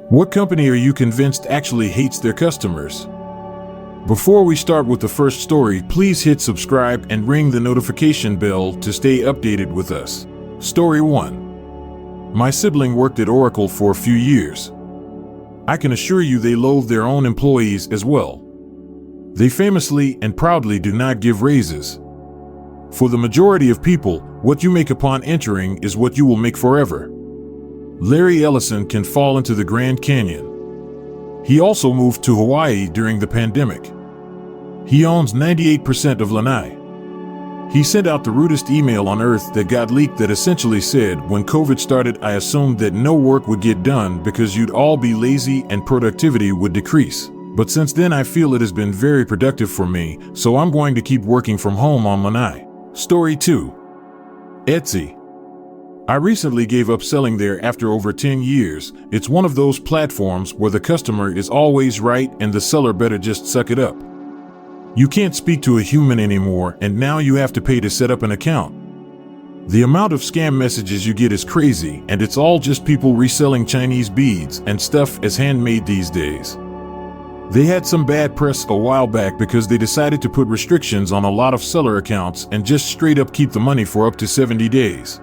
What company are you convinced actually hates their customers? Before we start with the first story, please hit subscribe and ring the notification bell to stay updated with us. Story 1. My sibling worked at Oracle for a few years. I can assure you they loathe their own employees as well. They famously and proudly do not give raises. For the majority of people, what you make upon entering is what you will make forever. Larry Ellison can fall into the Grand Canyon. He also moved to Hawaii during the pandemic. He owns 98% of Lanai. He sent out the rudest email on earth that got leaked that essentially said, when COVID started, I assumed that no work would get done because you'd all be lazy and productivity would decrease. But since then I feel it has been very productive for me, so I'm going to keep working from home on Lanai. Story 2. Etsy. I recently gave up selling there after over 10 years. It's one of those platforms where the customer is always right and the seller better just suck it up. You can't speak to a human anymore, and now you have to pay to set up an account. The amount of scam messages you get is crazy, and it's all just people reselling Chinese beads and stuff as handmade these days. They had some bad press a while back because they decided to put restrictions on a lot of seller accounts and just straight up keep the money for up to 70 days.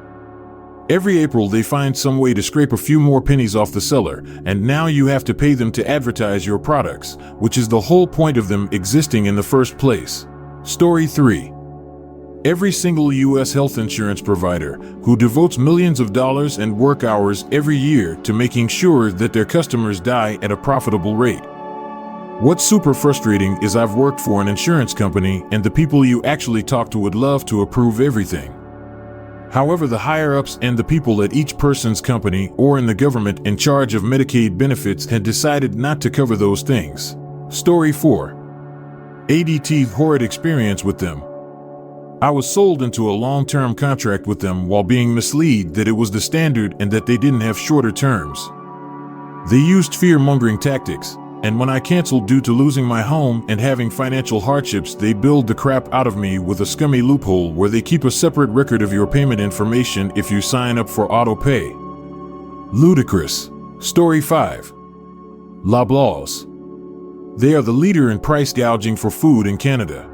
Every April they find some way to scrape a few more pennies off the seller, and now you have to pay them to advertise your products, which is the whole point of them existing in the first place. Story 3. Every single U.S. health insurance provider who devotes millions of dollars and work hours every year to making sure that their customers die at a profitable rate. What's super frustrating is I've worked for an insurance company and the people you actually talk to would love to approve everything. However, the higher-ups and the people at each person's company or in the government in charge of Medicaid benefits had decided not to cover those things. Story 4. ADT's horrid experience with them. I was sold into a long-term contract with them while being misled that it was the standard and that they didn't have shorter terms. They used fear-mongering tactics, and when I canceled due to losing my home and having financial hardships, they billed the crap out of me with a scummy loophole where they keep a separate record of your payment information if you sign up for auto pay. Ludicrous. Story 5. Loblaws. They are the leader in price gouging for food in Canada.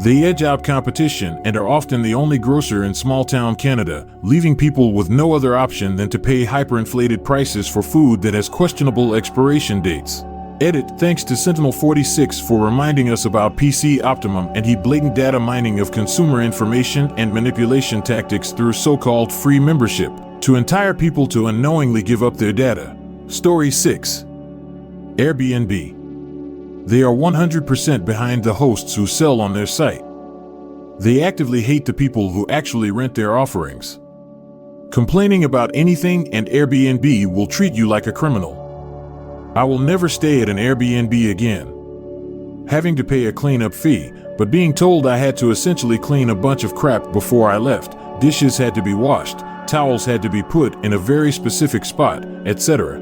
They edge out competition and are often the only grocer in small-town Canada, leaving people with no other option than to pay hyperinflated prices for food that has questionable expiration dates. Edit, thanks to Sentinel46 for reminding us about PC Optimum and he blatant data mining of consumer information and manipulation tactics through so-called free membership to entice people to unknowingly give up their data. Story 6. Airbnb. They are 100% behind the hosts who sell on their site. They actively hate the people who actually rent their offerings. Complaining about anything and Airbnb will treat you like a criminal. I will never stay at an Airbnb again. Having to pay a cleanup fee, but being told I had to essentially clean a bunch of crap before I left, dishes had to be washed, towels had to be put in a very specific spot, etc.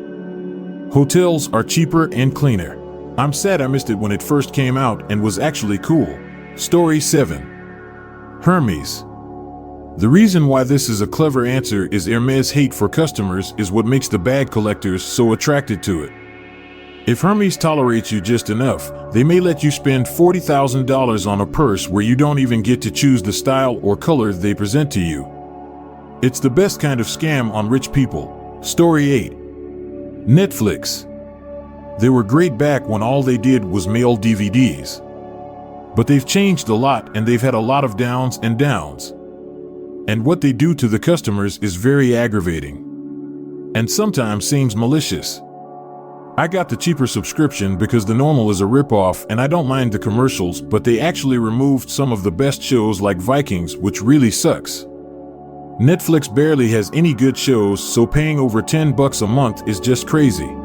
Hotels are cheaper and cleaner. I'm sad I missed it when it first came out and was actually cool. Story 7. Hermes. The reason why this is a clever answer is Hermes' hate for customers is what makes the bag collectors so attracted to it. If Hermes tolerates you just enough, they may let you spend $40,000 on a purse where you don't even get to choose the style or color they present to you. It's the best kind of scam on rich people. Story 8. Netflix. They were great back when all they did was mail DVDs. But they've changed a lot and they've had a lot of downs and downs. And what they do to the customers is very aggravating. And sometimes seems malicious. I got the cheaper subscription because the normal is a ripoff and I don't mind the commercials, but they actually removed some of the best shows like Vikings, which really sucks. Netflix barely has any good shows, so paying over $10 a month is just crazy.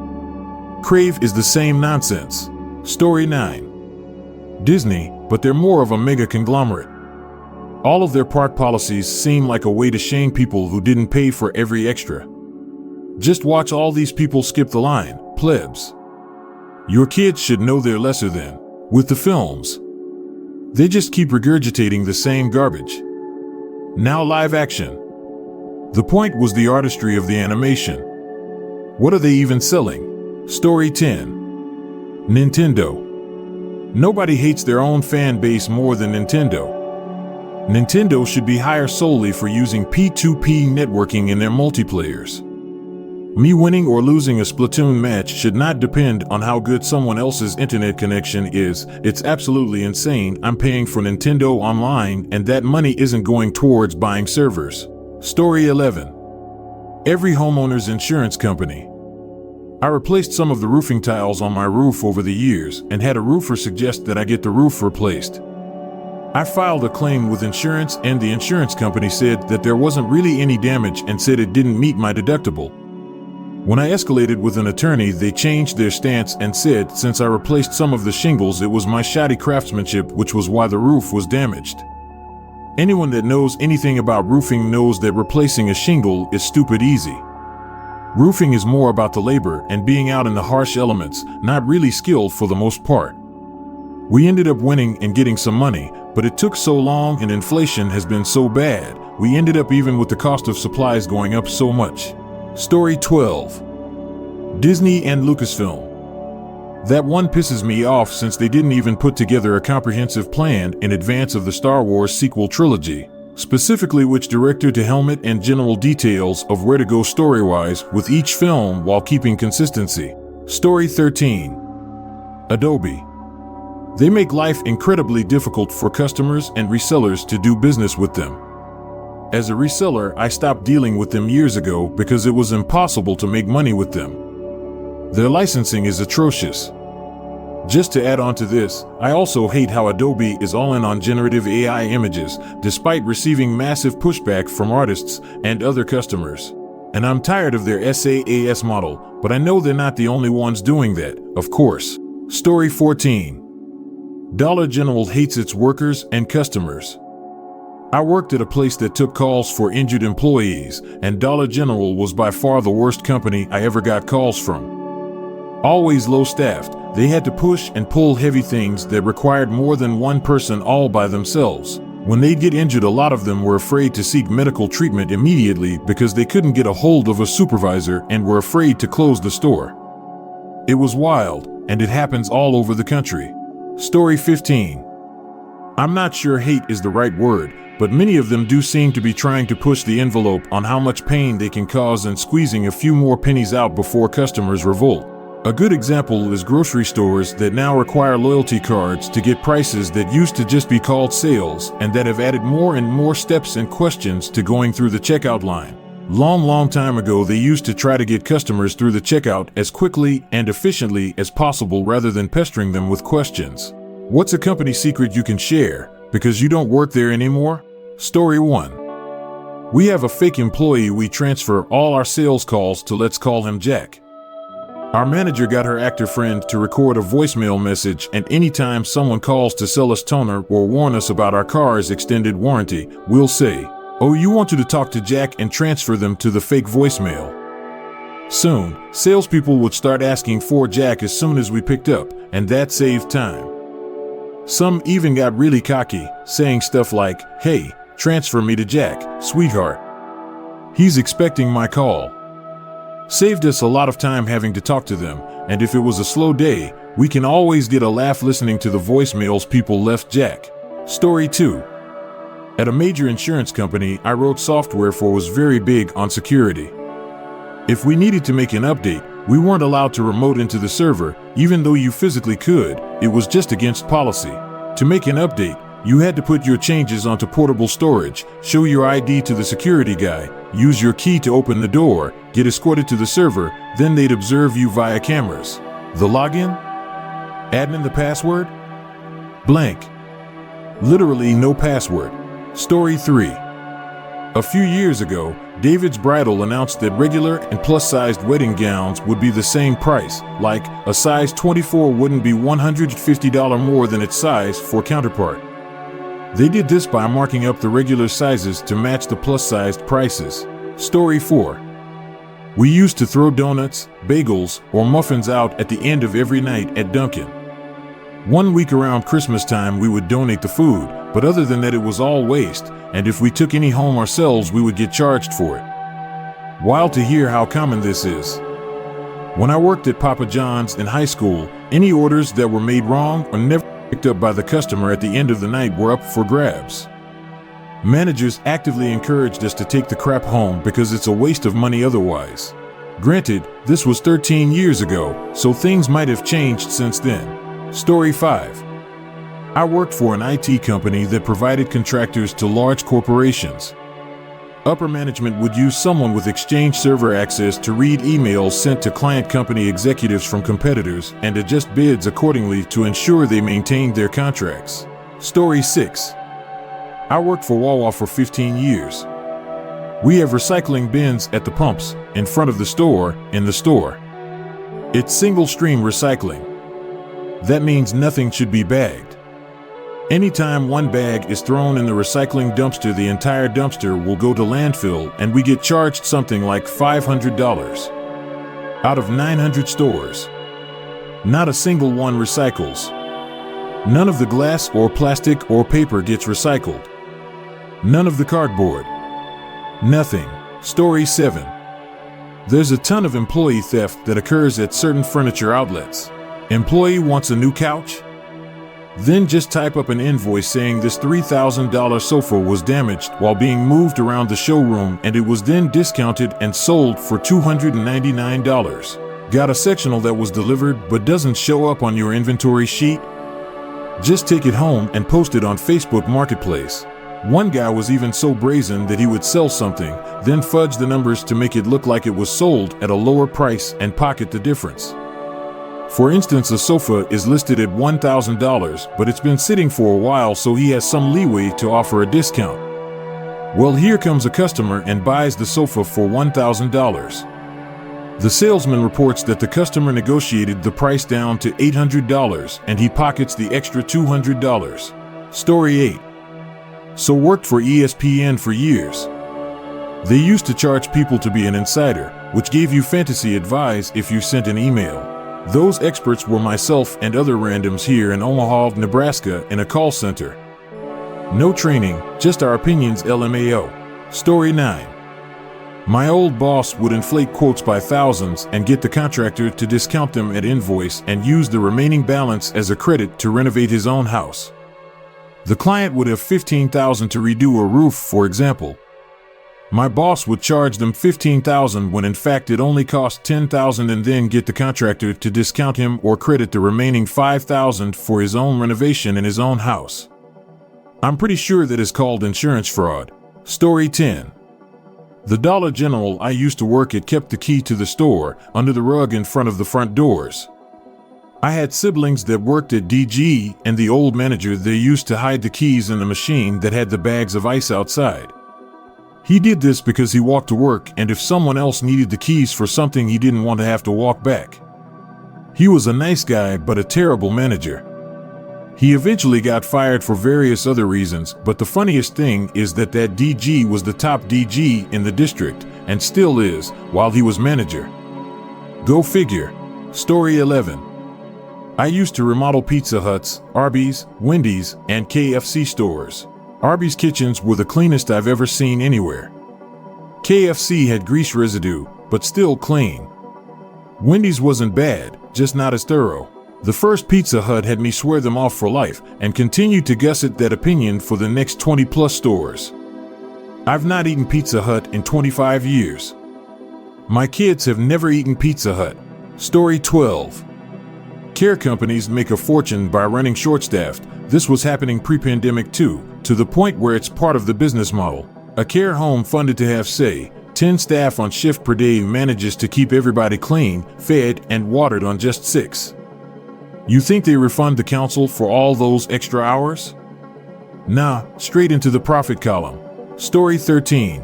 Crave is the same nonsense. Story 9. Disney, but they're more of a mega conglomerate. All of their park policies seem like a way to shame people who didn't pay for every extra. Just watch all these people skip the line, plebs. Your kids should know they're lesser than. With the films, they just keep regurgitating the same garbage. Now live action. The point was the artistry of the animation. What are they even selling? Story 10. Nintendo. Nobody hates their own fan base more than Nintendo. Nintendo should be hired solely for using P2P networking in their multiplayers. Me winning or losing a Splatoon match should not depend on how good someone else's internet connection is. It's absolutely insane. I'm paying for Nintendo Online and that money isn't going towards buying servers. Story 11. Every homeowner's insurance company. I replaced some of the roofing tiles on my roof over the years and had a roofer suggest that I get the roof replaced. I filed a claim with insurance and the insurance company said that there wasn't really any damage and said it didn't meet my deductible. When I escalated with an attorney, they changed their stance and said since I replaced some of the shingles, it was my shoddy craftsmanship, which was why the roof was damaged. Anyone that knows anything about roofing knows that replacing a shingle is stupid easy. Roofing is more about the labor and being out in the harsh elements, not really skilled for the most part. We ended up winning and getting some money, but it took so long and inflation has been so bad, we ended up even with the cost of supplies going up so much. Story 12. Disney and Lucasfilm. That one pisses me off since they didn't even put together a comprehensive plan in advance of the Star Wars sequel trilogy, specifically which director to helmet and general details of where to go story-wise with each film while keeping consistency. Story 13. Adobe. They make life incredibly difficult for customers and resellers to do business with them. As a reseller, I stopped dealing with them years ago because it was impossible to make money with them. Their licensing is atrocious. Just to add on to this, I also hate how Adobe is all in on generative AI images, despite receiving massive pushback from artists and other customers. And I'm tired of their SaaS model, but I know they're not the only ones doing that, of course. Story 14. Dollar General hates its workers and customers. I worked at a place that took calls for injured employees, and Dollar General was by far the worst company I ever got calls from. Always low-staffed, they had to push and pull heavy things that required more than one person all by themselves. When they'd get injured, a lot of them were afraid to seek medical treatment immediately because they couldn't get a hold of a supervisor and were afraid to close the store. It was wild, and it happens all over the country. Story 15. I'm not sure hate is the right word, but many of them do seem to be trying to push the envelope on how much pain they can cause and squeezing a few more pennies out before customers revolt. A good example is grocery stores that now require loyalty cards to get prices that used to just be called sales and that have added more and more steps and questions to going through the checkout line. Long time ago, they used to try to get customers through the checkout as quickly and efficiently as possible rather than pestering them with questions. What's a company secret you can share because you don't work there anymore? Story 1. We have a fake employee we transfer all our sales calls to. Let's call him Jack. Our manager got her actor friend to record a voicemail message, and anytime someone calls to sell us toner or warn us about our car's extended warranty, we'll say, "Oh, you want to talk to Jack," and transfer them to the fake voicemail. Soon, salespeople would start asking for Jack as soon as we picked up, and that saved time. Some even got really cocky, saying stuff like, "Hey, transfer me to Jack, sweetheart. He's expecting my call." Saved us a lot of time having to talk to them, and if it was a slow day, we can always get a laugh listening to the voicemails people left Jack. Story 2. At a major insurance company I wrote software for was very big on security. If we needed to make an update, we weren't allowed to remote into the server, even though you physically could. It was just against policy. To make an update, you had to put your changes onto portable storage, show your ID to the security guy, use your key to open the door, get escorted to the server, then they'd observe you via cameras. The login? Admin the password? Blank. Literally no password. Story 3. A few years ago, David's Bridal announced that regular and plus-sized wedding gowns would be the same price, like a size 24 wouldn't be $150 more than its size for counterpart. They did this by marking up the regular sizes to match the plus-sized prices. Story 4. We used to throw donuts, bagels, or muffins out at the end of every night at Dunkin'. One week around Christmas time we would donate the food, but other than that it was all waste, and if we took any home ourselves we would get charged for it. Wild to hear how common this is. When I worked at Papa John's in high school, any orders that were made wrong or never picked up by the customer at the end of the night were up for grabs. Managers actively encouraged us to take the crap home because it's a waste of money otherwise. Granted, this was 13 years ago, so things might have changed since then. Story 5. I worked for an IT company that provided contractors to large corporations. Upper management would use someone with Exchange server access to read emails sent to client company executives from competitors and adjust bids accordingly to ensure they maintained their contracts. Story 6. I worked for Wawa for 15 years. We have recycling bins at the pumps, in front of the store, in the store. It's single-stream recycling. That means nothing should be bagged. Anytime one bag is thrown in the recycling dumpster, the entire dumpster will go to landfill and we get charged something like $500. Out of 900 stores, not a single one recycles. None of the glass or plastic or paper gets recycled. None of the cardboard. Nothing. Story 7. There's a ton of employee theft that occurs at certain furniture outlets. Employee wants a new couch? Then just type up an invoice saying this $3,000 sofa was damaged while being moved around the showroom and it was then discounted and sold for $299. Got a sectional that was delivered but doesn't show up on your inventory sheet? Just take it home and post it on Facebook Marketplace. One guy was even so brazen that he would sell something, then fudge the numbers to make it look like it was sold at a lower price and pocket the difference. For instance, a sofa is listed at $1,000, but it's been sitting for a while, so he has some leeway to offer a discount. Well, here comes a customer and buys the sofa for $1,000. The salesman reports that the customer negotiated the price down to $800 and he pockets the extra $200. Story 8. So worked for ESPN for years. They used to charge people to be an insider, which gave you fantasy advice if you sent an email. Those experts were myself and other randoms here in Omaha, Nebraska in a call center. No training, just our opinions LMAO. Story 9. My old boss would inflate quotes by thousands and get the contractor to discount them at invoice and use the remaining balance as a credit to renovate his own house. The client would have $15,000 to redo a roof, for example. My boss would charge them $15,000 when in fact it only cost $10,000 and then get the contractor to discount him or credit the remaining $5,000 for his own renovation in his own house. I'm pretty sure that is called insurance fraud. Story 10. The Dollar General I used to work at kept the key to the store under the rug in front of the front doors. I had siblings that worked at DG, and the old manager there used to hide the keys in the machine that had the bags of ice outside. He did this because he walked to work, and if someone else needed the keys for something, he didn't want to have to walk back. He was a nice guy, but a terrible manager. He eventually got fired for various other reasons, but the funniest thing is that DG was the top DG in the district, and still is, while he was manager. Go figure. Story 11. I used to remodel Pizza Huts, Arby's, Wendy's, and KFC stores. Arby's kitchens were the cleanest I've ever seen anywhere. KFC had grease residue, but still clean. Wendy's wasn't bad, just not as thorough. The first Pizza Hut had me swear them off for life and continued to gusset that opinion for the next 20+ stores. I've not eaten Pizza Hut in 25 years. My kids have never eaten Pizza Hut. Story 12. Care companies make a fortune by running short-staffed. This was happening pre-pandemic too, to the point where it's part of the business model. A care home funded to have, say, 10 staff on shift per day manages to keep everybody clean, fed, and watered on just 6. You think they refund the council for all those extra hours? Nah, straight into the profit column. Story 13.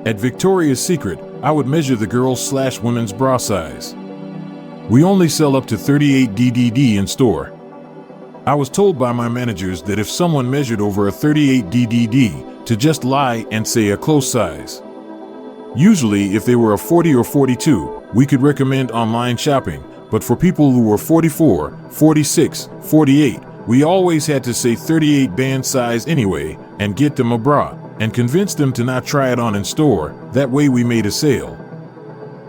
At Victoria's Secret, I would measure the girls/women's bra size. We only sell up to 38 DDD in store. I was told by my managers that if someone measured over a 38 DDD, to just lie and say a close size. Usually, if they were a 40 or 42, we could recommend online shopping, but for people who were 44, 46, 48, we always had to say 38 band size anyway and get them a bra and convince them to not try it on in store. That way we made a sale.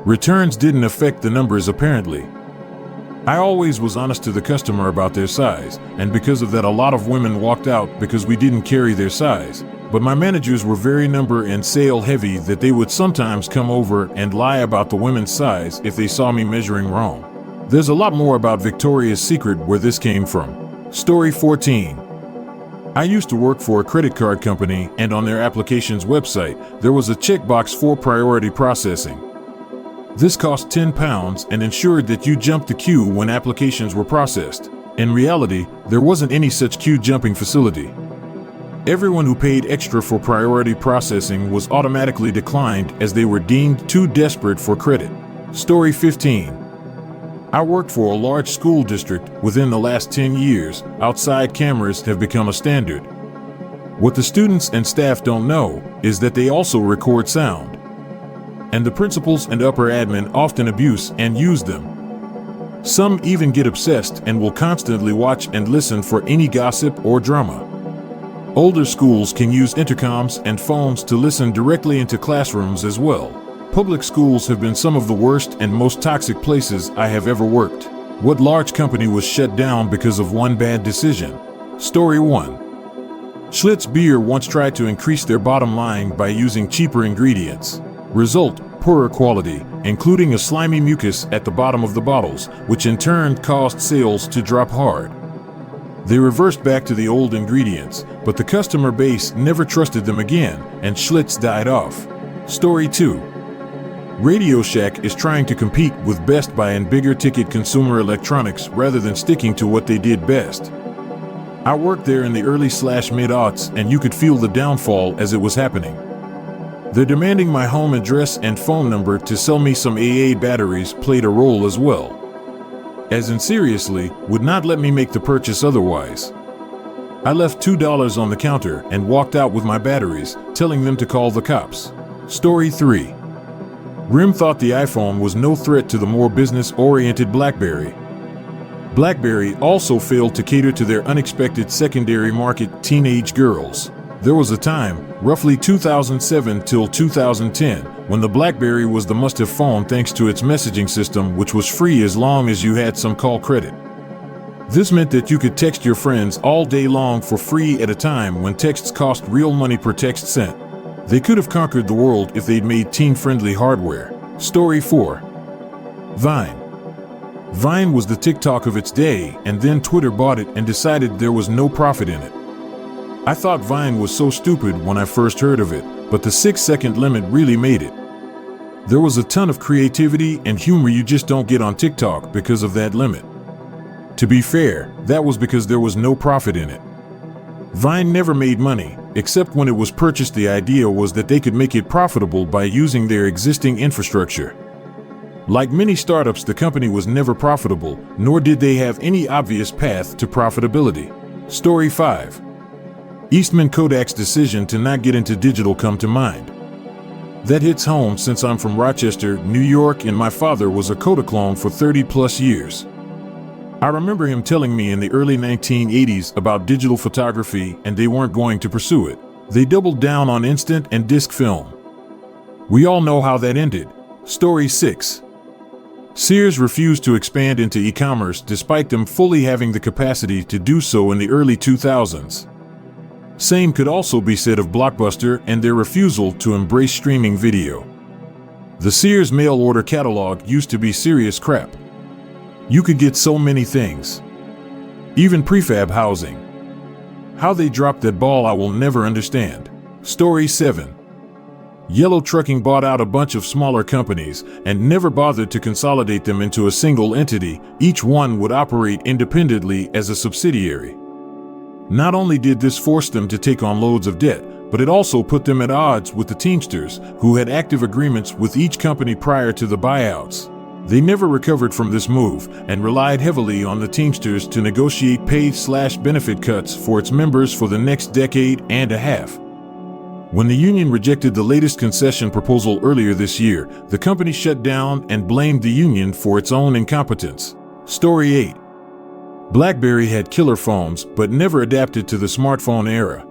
Returns didn't affect the numbers apparently. I always was honest to the customer about their size, and because of that a lot of women walked out because we didn't carry their size. But my managers were very number and sale heavy that they would sometimes come over and lie about the women's size if they saw me measuring wrong. There's a lot more about Victoria's Secret where this came from. Story 14. I used to work for a credit card company, and on their application's website, there was a checkbox for priority processing. This cost £10 and ensured that you jumped the queue when applications were processed. In reality, there wasn't any such queue jumping facility. Everyone who paid extra for priority processing was automatically declined as they were deemed too desperate for credit. Story 15. I worked for a large school district. Within the last 10 years, outside cameras have become a standard. What the students and staff don't know is that they also record sound. And the principals and upper admin often abuse and use them. Some even get obsessed and will constantly watch and listen for any gossip or drama. Older schools can use intercoms and phones to listen directly into classrooms as well. Public schools have been some of the worst and most toxic places I have ever worked. What large company was shut down because of one bad decision? Story 1. Schlitz Beer once tried to increase their bottom line by using cheaper ingredients. Result, poorer quality, including a slimy mucus at the bottom of the bottles, which in turn caused sales to drop hard. They reversed back to the old ingredients, but the customer base never trusted them again, and Schlitz died off. Story 2. Radio Shack is trying to compete with Best Buy in bigger ticket consumer electronics rather than sticking to what they did best. I worked there in the early/mid-aughts, and you could feel the downfall as it was happening. They're demanding my home address and phone number to sell me some AA batteries played a role as well. As in seriously, would not let me make the purchase otherwise. I left $2 on the counter and walked out with my batteries, telling them to call the cops. Story 3. RIM thought the iPhone was no threat to the more business-oriented BlackBerry. BlackBerry also failed to cater to their unexpected secondary market, teenage girls. There was a time, roughly 2007 till 2010, when the BlackBerry was the must-have phone thanks to its messaging system, which was free as long as you had some call credit. This meant that you could text your friends all day long for free at a time when texts cost real money per text sent. They could have conquered the world if they'd made teen-friendly hardware. Story 4. Vine. Vine was the TikTok of its day, and then Twitter bought it and decided there was no profit in it. I thought Vine was so stupid when I first heard of it, but the 6-second limit really made it. There was a ton of creativity and humor you just don't get on TikTok because of that limit. To be fair, that was because there was no profit in it. Vine never made money, except when it was purchased. The idea was that they could make it profitable by using their existing infrastructure. Like many startups, the company was never profitable, nor did they have any obvious path to profitability. Story 5. Eastman Kodak's decision to not get into digital come to mind. That hits home since I'm from Rochester, New York, and my father was a Kodaclone for 30 plus years. I remember him telling me in the early 1980s about digital photography, and they weren't going to pursue it. They doubled down on instant and disc film. We all know how that ended. Story 6. Sears refused to expand into e-commerce despite them fully having the capacity to do so in the early 2000s. Same could also be said of Blockbuster and their refusal to embrace streaming video. The Sears mail order catalog used to be serious crap. You could get so many things. Even prefab housing. How they dropped that ball I will never understand. Story 7. Yellow Trucking bought out a bunch of smaller companies and never bothered to consolidate them into a single entity. Each one would operate independently as a subsidiary. Not only did this force them to take on loads of debt, but it also put them at odds with the Teamsters, who had active agreements with each company prior to the buyouts. They never recovered from this move and relied heavily on the Teamsters to negotiate pay/benefit cuts for its members for the next decade and a half. When the union rejected the latest concession proposal earlier this year, the company shut down and blamed the union for its own incompetence. Story 8. BlackBerry had killer phones, but never adapted to the smartphone era.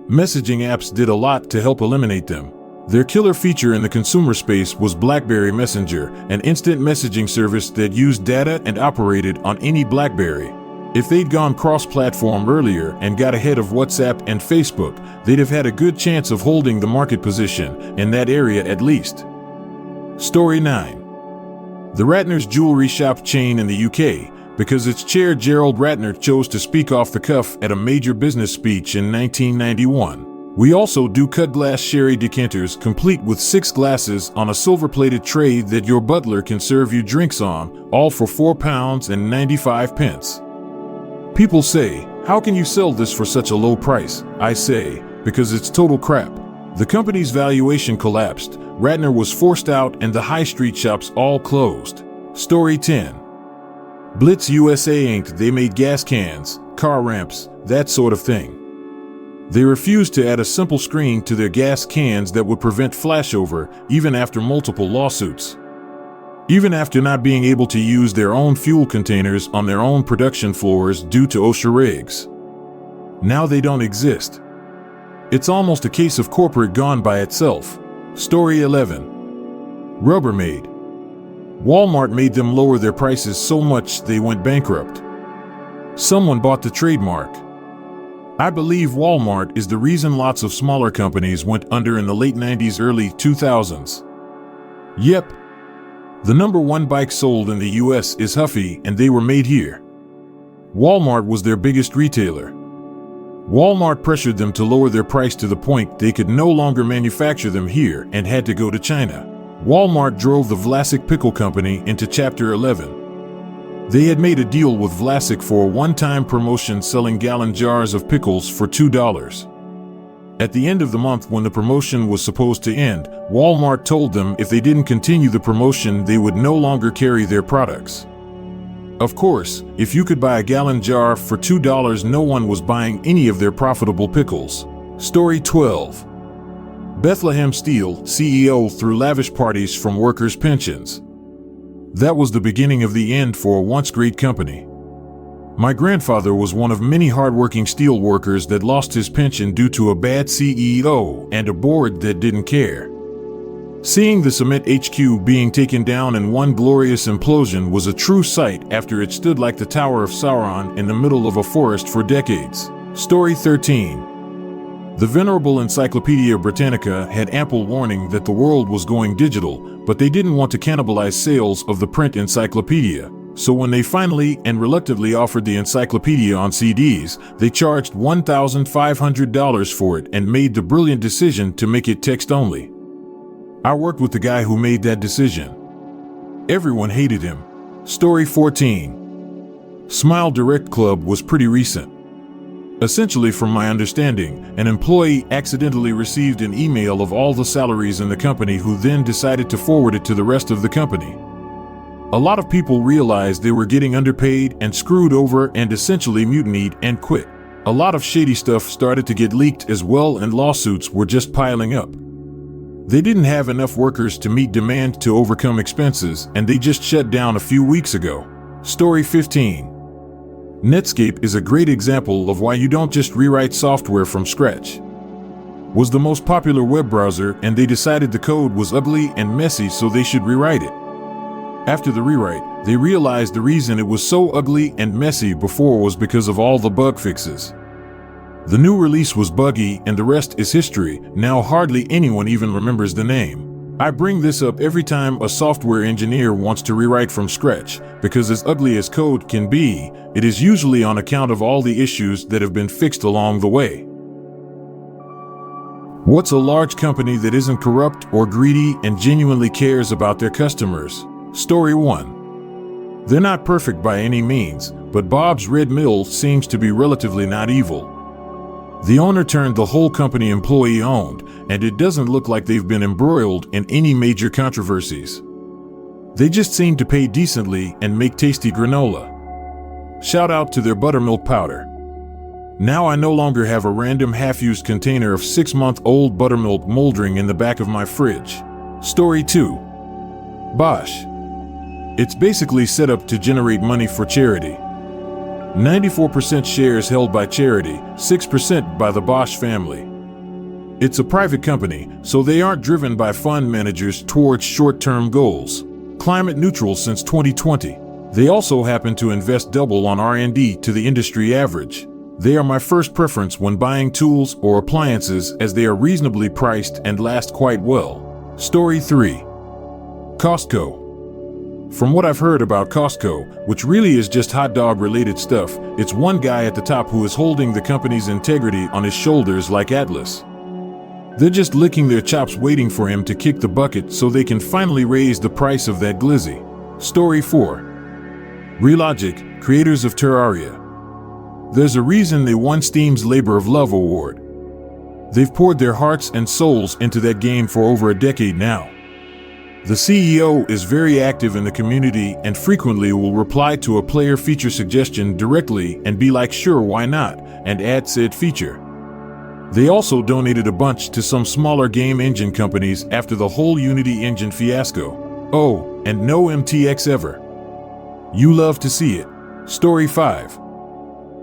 Messaging apps did a lot to help eliminate them. Their killer feature in the consumer space was BlackBerry Messenger, an instant messaging service that used data and operated on any BlackBerry. If they'd gone cross-platform earlier and got ahead of WhatsApp and Facebook, they'd have had a good chance of holding the market position, in that area at least. Story 9. The Ratner's jewelry shop chain in the UK, because its chair Gerald Ratner chose to speak off the cuff at a major business speech in 1991. We also do cut glass sherry decanters complete with 6 glasses on a silver-plated tray that your butler can serve you drinks on, all for £4.95. People say, how can you sell this for such a low price? I say, because it's total crap. The company's valuation collapsed, Ratner was forced out and the high street shops all closed. Story 10. Blitz USA Inc. They made gas cans, car ramps, that sort of thing. They refused to add a simple screen to their gas cans that would prevent flashover, even after multiple lawsuits. Even after not being able to use their own fuel containers on their own production floors due to OSHA regs. Now they don't exist. It's almost a case of corporate gone by itself. Story 11. Rubbermaid. Walmart made them lower their prices so much they went bankrupt. Someone bought the trademark. I believe Walmart is the reason lots of smaller companies went under in the late 90s, early 2000s. Yep. The number 1 bike sold in the US is Huffy, and they were made here. Walmart was their biggest retailer. Walmart pressured them to lower their price to the point they could no longer manufacture them here and had to go to China. Walmart drove the Vlasic Pickle Company into Chapter 11. They had made a deal with Vlasic for a one-time promotion selling gallon jars of pickles for $2. At the end of the month when the promotion was supposed to end, Walmart told them if they didn't continue the promotion they would no longer carry their products. Of course, if you could buy a gallon jar for $2, no one was buying any of their profitable pickles. Story 12. Bethlehem Steel CEO threw lavish parties from workers' pensions. That was the beginning of the end for a once great company. My grandfather was one of many hardworking steel workers that lost his pension due to a bad CEO and a board that didn't care. Seeing the cement HQ being taken down in one glorious implosion was a true sight after it stood like the Tower of Sauron in the middle of a forest for decades. Story 13. The venerable Encyclopedia Britannica had ample warning that the world was going digital, but they didn't want to cannibalize sales of the print encyclopedia. So when they finally and reluctantly offered the encyclopedia on CDs, they charged $1,500 for it and made the brilliant decision to make it text-only. I worked with the guy who made that decision. Everyone hated him. Story 14. Smile Direct Club was pretty recent. Essentially, from my understanding, an employee accidentally received an email of all the salaries in the company who then decided to forward it to the rest of the company. A lot of people realized they were getting underpaid and screwed over and essentially mutinied and quit. A lot of shady stuff started to get leaked as well, and lawsuits were just piling up. They didn't have enough workers to meet demand to overcome expenses, and they just shut down a few weeks ago. Story 15. Netscape is a great example of why you don't just rewrite software from scratch. Was the most popular web browser, and they decided the code was ugly and messy, so they should rewrite it. After the rewrite, they realized the reason it was so ugly and messy before was because of all the bug fixes. The new release was buggy, and the rest is history. Now hardly anyone even remembers the name. I bring this up every time a software engineer wants to rewrite from scratch, because as ugly as code can be, it is usually on account of all the issues that have been fixed along the way. What's a large company that isn't corrupt or greedy and genuinely cares about their customers? Story 1. They're not perfect by any means, but Bob's Red Mill seems to be relatively not evil. The owner turned the whole company employee-owned, and it doesn't look like they've been embroiled in any major controversies. They just seem to pay decently and make tasty granola. Shout out to their buttermilk powder. Now I no longer have a random half-used container of 6-month-old buttermilk moldering in the back of my fridge. Story 2. Bosch. It's basically set up to generate money for charity. 94% shares held by charity, 6% by the Bosch family. It's a private company, so they aren't driven by fund managers towards short-term goals. Climate neutral since 2020. They also happen to invest double on R&D to the industry average. They are my first preference when buying tools or appliances, as they are reasonably priced and last quite well. Story 3. Costco. From what I've heard about Costco, which really is just hot dog related stuff, it's one guy at the top who is holding the company's integrity on his shoulders like Atlas. They're just licking their chops waiting for him to kick the bucket so they can finally raise the price of that glizzy. Story 4. Relogic, creators of Terraria. There's a reason they won Steam's Labor of Love award. They've poured their hearts and souls into that game for over a decade now. The CEO is very active in the community and frequently will reply to a player feature suggestion directly and be like, sure, why not, and add said feature. They also donated a bunch to some smaller game engine companies after the whole Unity engine fiasco. Oh, and no MTX ever. You love to see it. Story 5.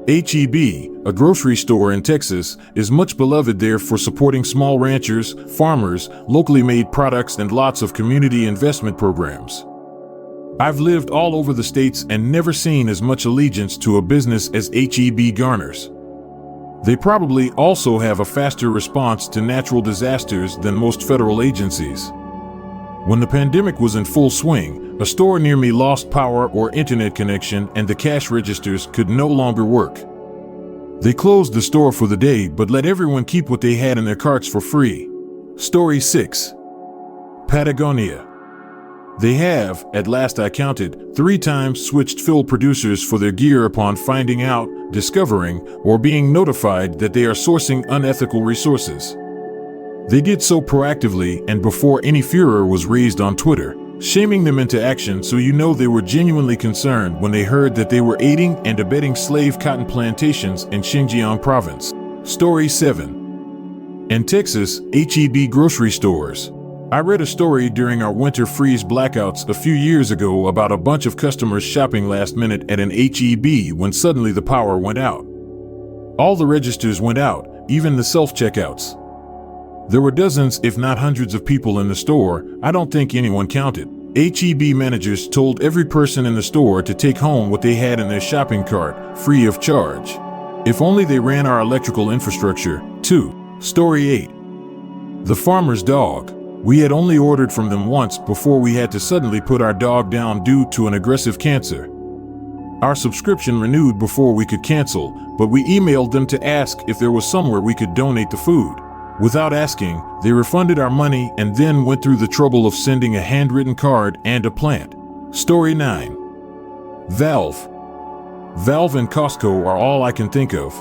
H-E-B, a grocery store in Texas, is much beloved there for supporting small ranchers, farmers, locally made products, and lots of community investment programs. I've lived all over the states and never seen as much allegiance to a business as H-E-B garners. They probably also have a faster response to natural disasters than most federal agencies. When the pandemic was in full swing, a store near me lost power or internet connection and the cash registers could no longer work. They closed the store for the day but let everyone keep what they had in their carts for free. Story 6. Patagonia. They have, at last I counted, 3 times switched fill producers for their gear upon finding out, discovering, or being notified that they are sourcing unethical resources. They did so proactively and before any furor was raised on Twitter, shaming them into action, so you know they were genuinely concerned when they heard that they were aiding and abetting slave cotton plantations in Xinjiang province. Story 7. In Texas, H-E-B grocery stores. I read a story during our winter freeze blackouts a few years ago about a bunch of customers shopping last minute at an H-E-B when suddenly the power went out. All the registers went out, even the self-checkouts. There were dozens, if not hundreds of people in the store. I don't think anyone counted. H-E-B managers told every person in the store to take home what they had in their shopping cart, free of charge. If only they ran our electrical infrastructure, too. Story 8. The farmer's dog. We had only ordered from them once before we had to suddenly put our dog down due to an aggressive cancer. Our subscription renewed before we could cancel, but we emailed them to ask if there was somewhere we could donate the food. Without asking, they refunded our money and then went through the trouble of sending a handwritten card and a plant. Story 9. Valve. Valve and Costco are all I can think of.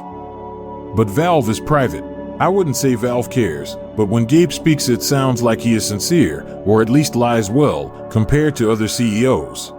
But Valve is private. I wouldn't say Valve cares, but when Gabe speaks it sounds like he is sincere, or at least lies well, compared to other CEOs.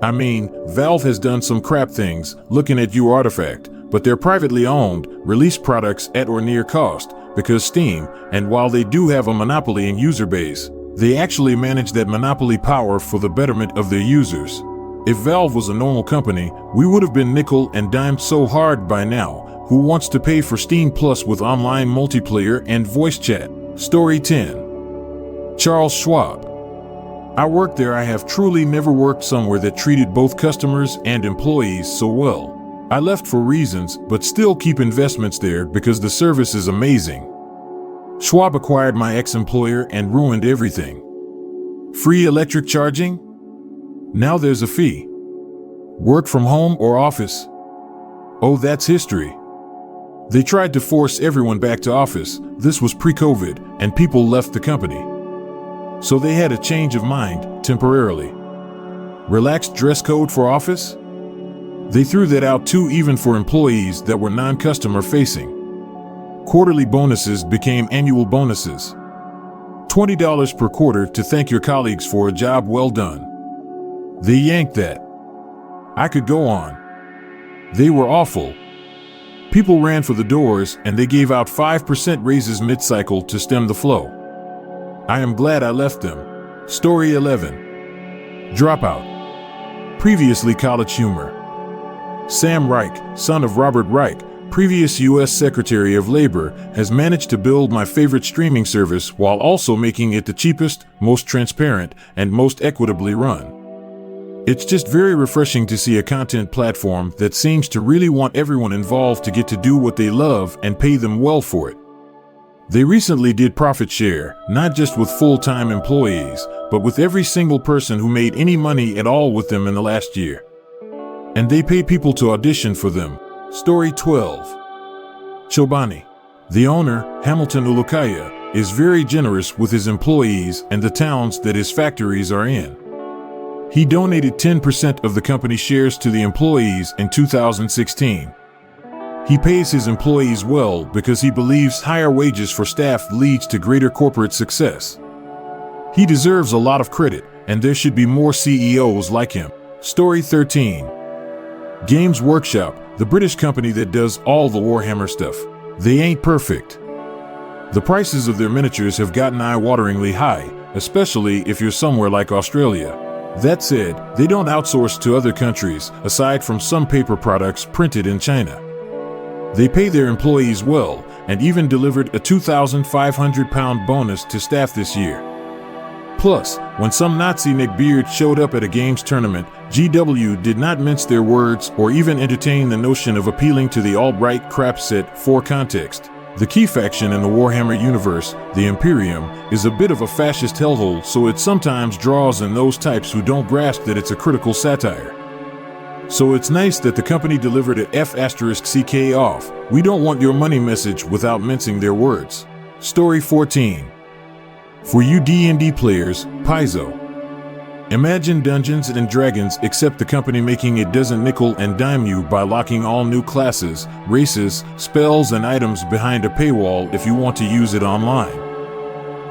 I mean, Valve has done some crap things, looking at you Artifact, but they're privately owned, release products at or near cost, because Steam, and while they do have a monopoly in user base, they actually manage that monopoly power for the betterment of their users. If Valve was a normal company, we would have been nickel and dimed so hard by now. Who wants to pay for Steam Plus with online multiplayer and voice chat? Story 10. Charles Schwab. I worked there. I have truly never worked somewhere that treated both customers and employees so well. I left for reasons, but still keep investments there because the service is amazing. Schwab acquired my ex-employer and ruined everything. Free electric charging? Now there's a fee. Work from home or office? Oh, that's history. They tried to force everyone back to office. This was pre-COVID, and people left the company. So they had a change of mind, temporarily. Relaxed dress code for office? They threw that out too, even for employees that were non-customer facing. Quarterly bonuses became annual bonuses. $20 per quarter to thank your colleagues for a job well done. They yanked that. I could go on. They were awful. People ran for the doors, and they gave out 5% raises mid-cycle to stem the flow. I am glad I left them. Story 11. Dropout. Previously College Humor. Sam Reich, son of Robert Reich, previous U.S. Secretary of Labor, has managed to build my favorite streaming service while also making it the cheapest, most transparent, and most equitably run. It's just very refreshing to see a content platform that seems to really want everyone involved to get to do what they love and pay them well for it. They recently did profit share, not just with full-time employees, but with every single person who made any money at all with them in the last year. And they pay people to audition for them. Story 12. Chobani. The owner, Hamilton Ulukaya, is very generous with his employees and the towns that his factories are in. He donated 10% of the company shares to the employees in 2016. He pays his employees well because he believes higher wages for staff leads to greater corporate success. He deserves a lot of credit, and there should be more CEOs like him. Story 13. Games Workshop, the British company that does all the Warhammer stuff. They ain't perfect. The prices of their miniatures have gotten eye-wateringly high, especially if you're somewhere like Australia. That said, they don't outsource to other countries, aside from some paper products printed in China. They pay their employees well, and even delivered a £2,500 bonus to staff this year. Plus, when some Nazi neckbeard showed up at a games tournament, GW did not mince their words or even entertain the notion of appealing to the alt-right crap set for context. The key faction in the Warhammer universe, the Imperium, is a bit of a fascist hellhole, so it sometimes draws in those types who don't grasp that it's a critical satire. So it's nice that the company delivered a F***CK off. We don't want your money message without mincing their words. Story 14. For you D&D players, Paizo. Imagine Dungeons & Dragons, except the company making it doesn't nickel and dime you by locking all new classes, races, spells, and items behind a paywall if you want to use it online.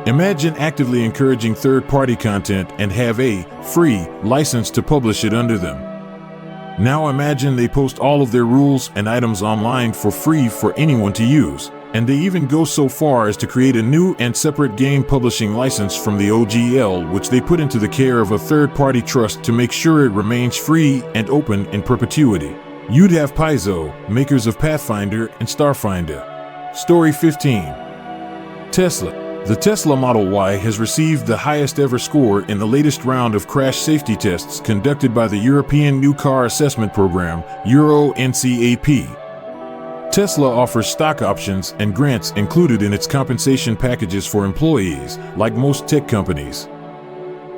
Imagine actively encouraging third-party content and have a free license to publish it under them. Now imagine they post all of their rules and items online for free for anyone to use, and they even go so far as to create a new and separate game publishing license from the OGL, which they put into the care of a third-party trust to make sure it remains free and open in perpetuity. You'd have Paizo, makers of Pathfinder and Starfinder. Story 15. Tesla. The Tesla Model Y has received the highest ever score in the latest round of crash safety tests conducted by the European New Car Assessment Program, Euro NCAP. Tesla offers stock options and grants included in its compensation packages for employees, like most tech companies.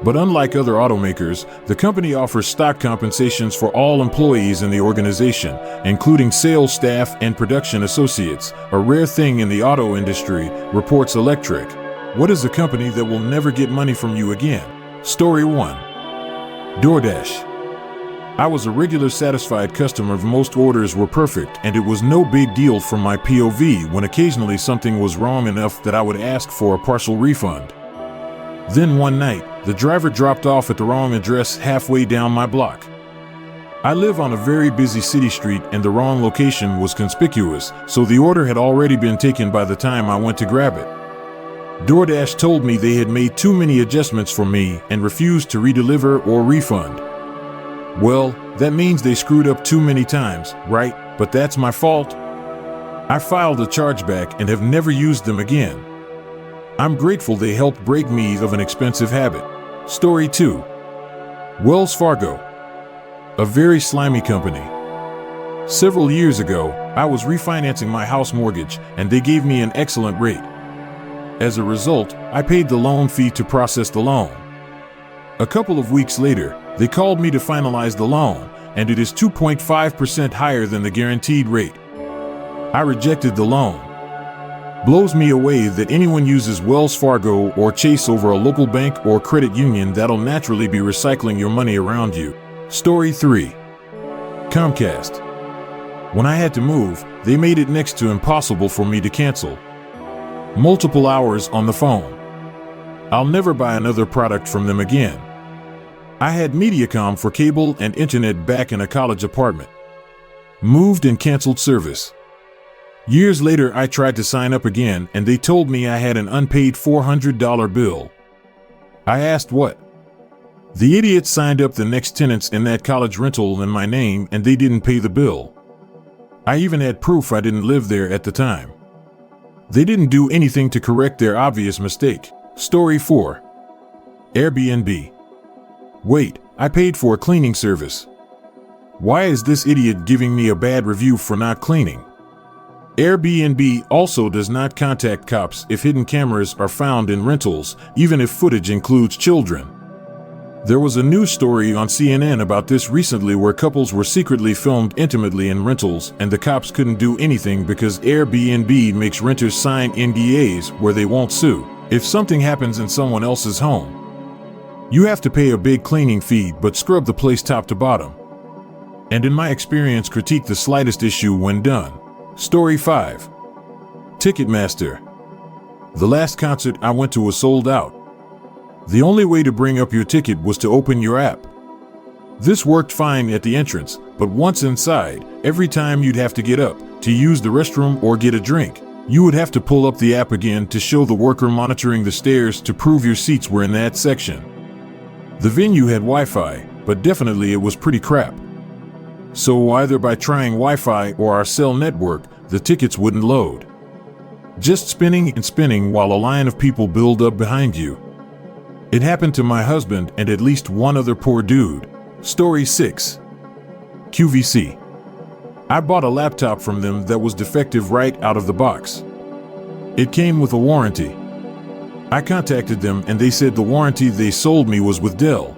But unlike other automakers, the company offers stock compensations for all employees in the organization, including sales staff and production associates, a rare thing in the auto industry, reports Electric. What is a company that will never get money from you again? Story 1. DoorDash. I was a regular satisfied customer. Most orders were perfect, and it was no big deal from my POV when occasionally something was wrong enough that I would ask for a partial refund. Then one night, the driver dropped off at the wrong address halfway down my block. I live on a very busy city street and the wrong location was conspicuous, so the order had already been taken by the time I went to grab it. DoorDash told me they had made too many adjustments for me and refused to redeliver or refund. Well, that means they screwed up too many times, right? But that's my fault. I filed a chargeback and have never used them again. I'm grateful they helped break me of an expensive habit. Story 2. Wells Fargo. A very slimy company. Several years ago, I was refinancing my house mortgage and they gave me an excellent rate. As a result, I paid the loan fee to process the loan. A couple of weeks later, they called me to finalize the loan, and it is 2.5% higher than the guaranteed rate. I rejected the loan. Blows me away that anyone uses Wells Fargo or Chase over a local bank or credit union that'll naturally be recycling your money around you. Story 3. Comcast. When I had to move, they made it next to impossible for me to cancel. Multiple hours on the phone. I'll never buy another product from them again. I had Mediacom for cable and internet back in a college apartment. Moved and canceled service. Years later, I tried to sign up again and they told me I had an unpaid $400 bill. I asked what? The idiots signed up the next tenants in that college rental in my name and they didn't pay the bill. I even had proof I didn't live there at the time. They didn't do anything to correct their obvious mistake. Story 4. Airbnb. Wait, I paid for a cleaning service. Why is this idiot giving me a bad review for not cleaning? Airbnb also does not contact cops if hidden cameras are found in rentals, even if footage includes children. There was a news story on CNN about this recently where couples were secretly filmed intimately in rentals and the cops couldn't do anything because Airbnb makes renters sign NDAs where they won't sue if something happens in someone else's home. You have to pay a big cleaning fee but scrub the place top to bottom. And in my experience, critique the slightest issue when done. Story 5. Ticketmaster. The last concert I went to was sold out. The only way to bring up your ticket was to open your app. This worked fine at the entrance, but once inside, every time you'd have to get up to use the restroom or get a drink, you would have to pull up the app again to show the worker monitoring the stairs to prove your seats were in that section. The venue had Wi-Fi, but definitely it was pretty crap. So either by trying Wi-Fi or our cell network, the tickets wouldn't load. Just spinning and spinning while a line of people build up behind you. It happened to my husband and at least one other poor dude. Story 6. QVC. I bought a laptop from them that was defective right out of the box. It came with a warranty. I contacted them and they said the warranty they sold me was with Dell.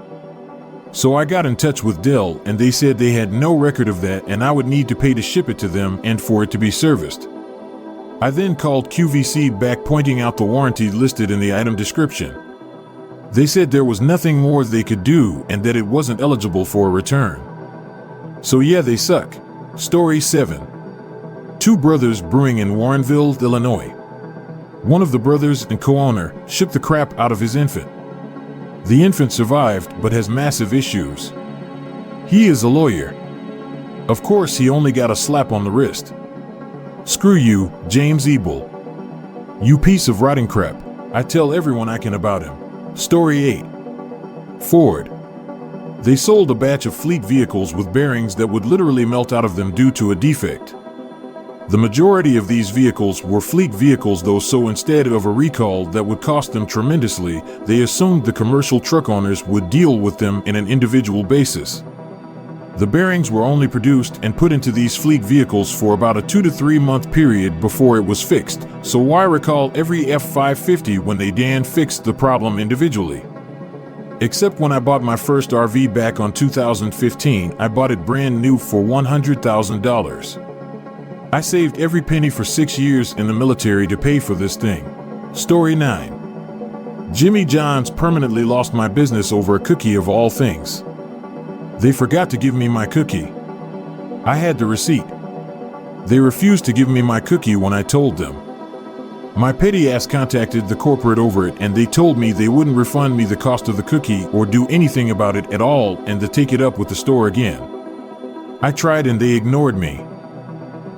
So I got in touch with Dell and they said they had no record of that and I would need to pay to ship it to them and for it to be serviced. I then called QVC back pointing out the warranty listed in the item description. They said there was nothing more they could do and that it wasn't eligible for a return. So yeah, they suck. Story 7. Two brothers brewing in Warrenville, Illinois. One of the brothers and co-owner shook the crap out of his infant. The infant survived but has massive issues. He is a lawyer. Of course, he only got a slap on the wrist. Screw you, James Ebel. You piece of rotting crap. I tell everyone I can about him. Story 8. Ford. They sold a batch of fleet vehicles with bearings that would literally melt out of them due to a defect. The majority of these vehicles were fleet vehicles though, so instead of a recall that would cost them tremendously, they assumed the commercial truck owners would deal with them in an individual basis. The bearings were only produced and put into these fleet vehicles for about a 2 to 3 month period before it was fixed, so why recall every F-550 when they fixed the problem individually? Except when I bought my first RV back on 2015, I bought it brand new for $100,000. I saved every penny for 6 years in the military to pay for this thing. Story 9. Jimmy John's permanently lost my business over a cookie of all things. They forgot to give me my cookie. I had the receipt. They refused to give me my cookie when I told them. My petty ass contacted the corporate over it and they told me they wouldn't refund me the cost of the cookie or do anything about it at all and to take it up with the store again. I tried and they ignored me.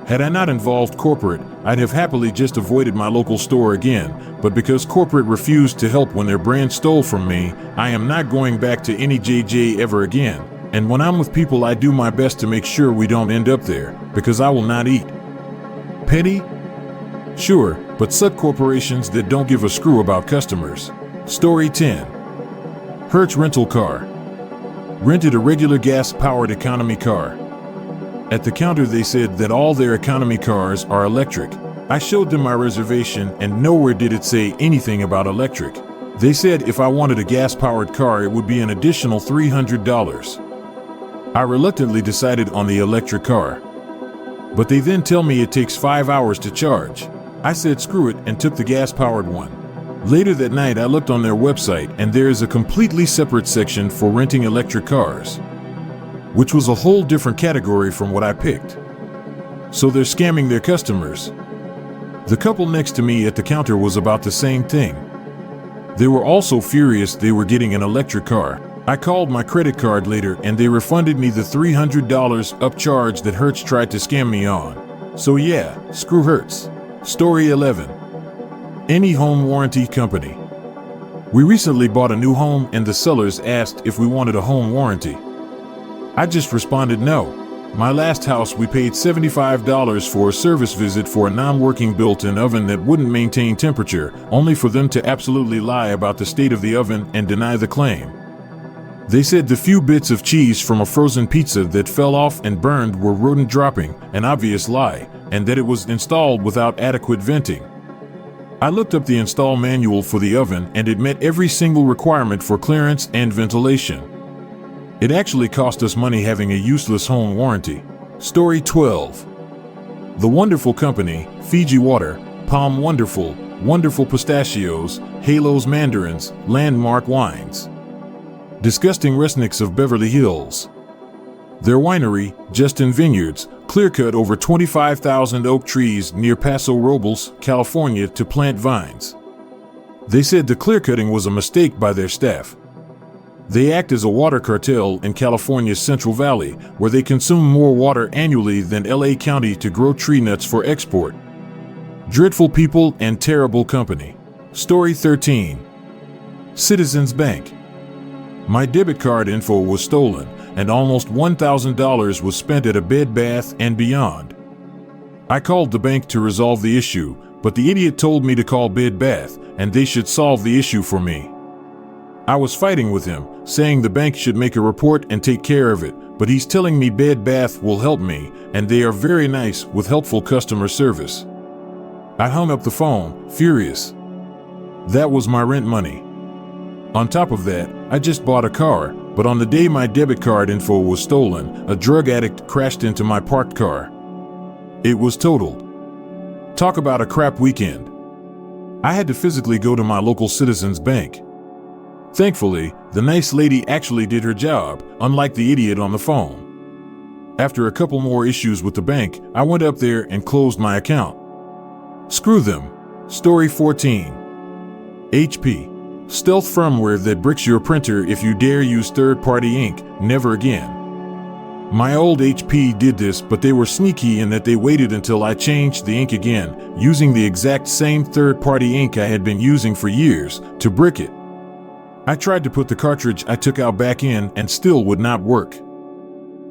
Had I not involved corporate, I'd have happily just avoided my local store again, but because corporate refused to help when their brand stole from me, I am not going back to any JJ ever again. And when I'm with people, I do my best to make sure we don't end up there, because I will not eat. Petty? Sure, but suck corporations that don't give a screw about customers. Story 10. Hertz rental car. Rented a regular gas-powered economy car. At the counter they said that all their economy cars are electric. I showed them my reservation and nowhere did it say anything about electric. They said if I wanted a gas-powered car it would be an additional $300. I reluctantly decided on the electric car. But they then tell me it takes 5 hours to charge. I said screw it and took the gas-powered one. Later that night I looked on their website and there is a completely separate section for renting electric cars, which was a whole different category from what I picked. So they're scamming their customers. The couple next to me at the counter was about the same thing. They were also furious they were getting an electric car. I called my credit card later and they refunded me the $300 upcharge that Hertz tried to scam me on. So yeah, screw Hertz. Story 11. Any home warranty company. We recently bought a new home and the sellers asked if we wanted a home warranty. I just responded no. My last house, we paid $75 for a service visit for a non-working built-in oven that wouldn't maintain temperature, only for them to absolutely lie about the state of the oven and deny the claim. They said the few bits of cheese from a frozen pizza that fell off and burned were rodent dropping, an obvious lie, and that it was installed without adequate venting. I looked up the install manual for the oven and it met every single requirement for clearance and ventilation. It actually cost us money having a useless home warranty. Story 12. The Wonderful Company, Fiji Water, Palm Wonderful, Wonderful Pistachios, Halos Mandarins, Landmark Wines. Disgusting Resnicks of Beverly Hills. Their winery, Justin Vineyards, clear-cut over 25,000 oak trees near Paso Robles, California to plant vines. They said the clear-cutting was a mistake by their staff. They act as a water cartel in California's Central Valley, where they consume more water annually than LA County to grow tree nuts for export. Dreadful people and terrible company. Story 13. Citizens Bank. My debit card info was stolen, and almost $1,000 was spent at a Bed Bath & Beyond. I called the bank to resolve the issue, but the idiot told me to call Bed Bath, and they should solve the issue for me. I was fighting with him, saying the bank should make a report and take care of it, but he's telling me Bed Bath will help me, and they are very nice with helpful customer service. I hung up the phone, furious. That was my rent money. On top of that, I just bought a car, but on the day my debit card info was stolen, a drug addict crashed into my parked car. It was totaled. Talk about a crap weekend. I had to physically go to my local Citizens Bank. Thankfully, the nice lady actually did her job, unlike the idiot on the phone. After a couple more issues with the bank, I went up there and closed my account. Screw them. Story 14. HP. Stealth firmware that bricks your printer if you dare use third-party ink, never again. My old HP did this, but they were sneaky in that they waited until I changed the ink again, using the exact same third-party ink I had been using for years, to brick it. I tried to put the cartridge I took out back in and still would not work.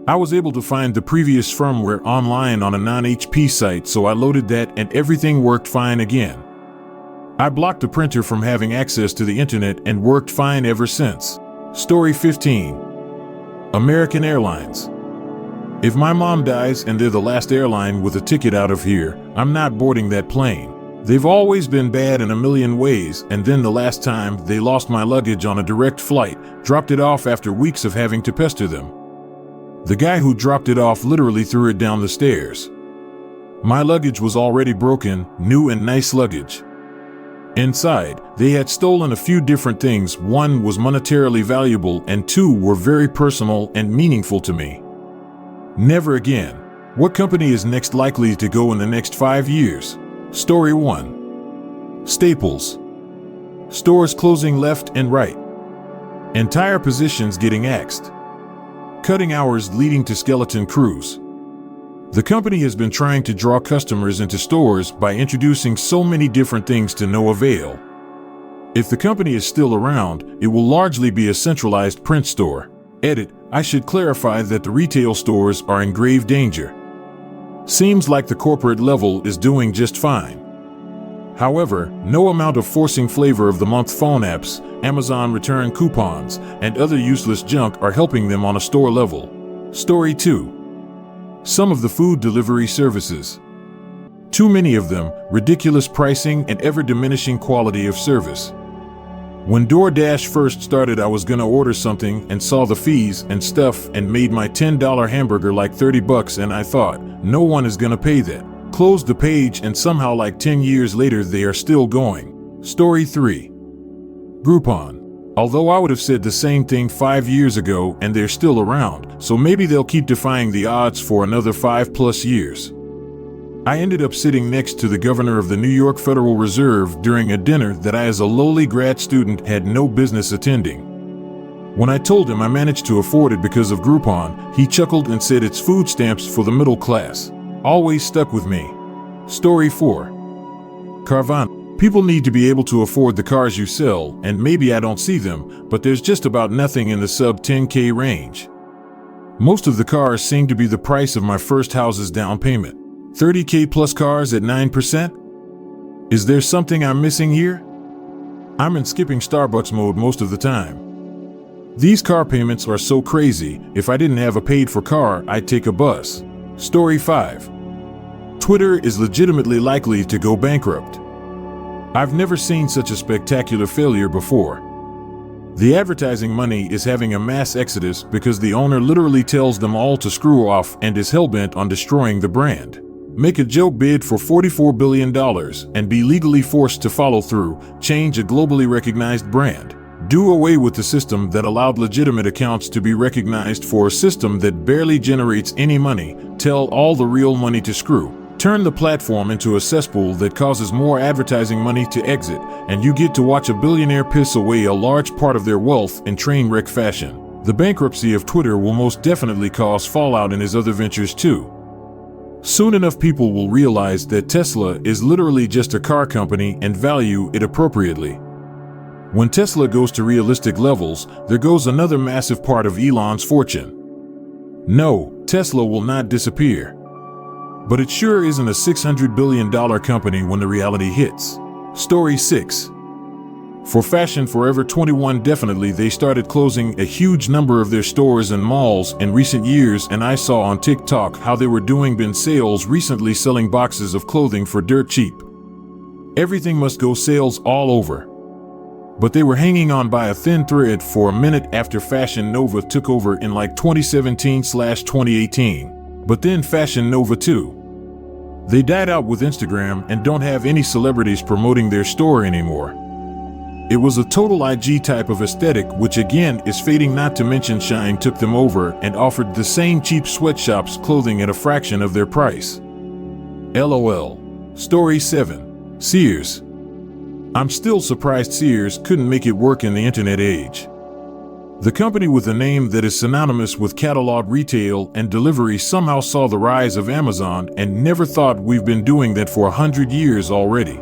I was able to find the previous firmware online on a non-HP site, so I loaded that and everything worked fine again. I blocked the printer from having access to the internet and worked fine ever since. Story 15. American Airlines. If my mom dies and they're the last airline with a ticket out of here, I'm not boarding that plane. They've always been bad in a million ways, and then the last time they lost my luggage on a direct flight, dropped it off after weeks of having to pester them. The guy who dropped it off literally threw it down the stairs. My luggage was already broken, new and nice luggage. Inside, they had stolen a few different things. One was monetarily valuable and two were very personal and meaningful to me. Never again. What company is next likely to go in the next 5 years? Story 1. Staples. Stores closing left and right. Entire positions getting axed. Cutting hours leading to skeleton crews. The company has been trying to draw customers into stores by introducing so many different things to no avail. If the company is still around, it will largely be a centralized print store. Edit: I should clarify that the retail stores are in grave danger. Seems like the corporate level is doing just fine. However, no amount of forcing flavor of the month phone apps, Amazon return coupons, and other useless junk are helping them on a store level. Story 2. Some of the food delivery services. Too many of them, ridiculous pricing and ever-diminishing quality of service. When DoorDash first started, I was gonna order something and saw the fees and stuff and made my $10 hamburger like $30 and I thought, no one is gonna pay that. Closed the page and somehow like 10 years later they are still going. Story 3. Groupon. Although I would have said the same thing 5 years ago and they're still around, so maybe they'll keep defying the odds for another 5+ years. I ended up sitting next to the governor of the New York Federal Reserve during a dinner that I as a lowly grad student had no business attending. When I told him I managed to afford it because of Groupon, he chuckled and said it's food stamps for the middle class. Always stuck with me. Story 4. Carvana. People need to be able to afford the cars you sell, and maybe I don't see them, but there's just about nothing in the sub-10K range. Most of the cars seem to be the price of my first house's down payment. 30K plus cars at 9%? Is there something I'm missing here? I'm in skipping Starbucks mode most of the time. These car payments are so crazy, if I didn't have a paid-for car, I'd take a bus. Story 5. Twitter is legitimately likely to go bankrupt. I've never seen such a spectacular failure before. The advertising money is having a mass exodus because the owner literally tells them all to screw off and is hellbent on destroying the brand. Make a joke bid for $44 billion and be legally forced to follow through, change a globally recognized brand. Do away with the system that allowed legitimate accounts to be recognized for a system that barely generates any money, tell all the real money to screw. Turn the platform into a cesspool that causes more advertising money to exit, and you get to watch a billionaire piss away a large part of their wealth in train wreck fashion. The bankruptcy of Twitter will most definitely cause fallout in his other ventures too. Soon enough people will realize that Tesla is literally just a car company and value it appropriately. When Tesla goes to realistic levels, there goes another massive part of Elon's fortune. No, Tesla will not disappear. But it sure isn't a $600 billion company when the reality hits. Story 6. For Fashion Forever 21, definitely they started closing a huge number of their stores and malls in recent years, and I saw on TikTok how they were doing bin sales recently, selling boxes of clothing for dirt cheap. Everything must go sales all over. But they were hanging on by a thin thread for a minute after Fashion Nova took over in like 2017/2018. But then Fashion Nova 2. They died out with Instagram and don't have any celebrities promoting their store anymore. It was a total IG type of aesthetic, which again is fading, not to mention Shein took them over and offered the same cheap sweatshops clothing at a fraction of their price. LOL. Story 7. Sears. I'm still surprised Sears couldn't make it work in the internet age. The company with a name that is synonymous with catalog retail and delivery somehow saw the rise of Amazon and never thought we've been doing that for 100 years already.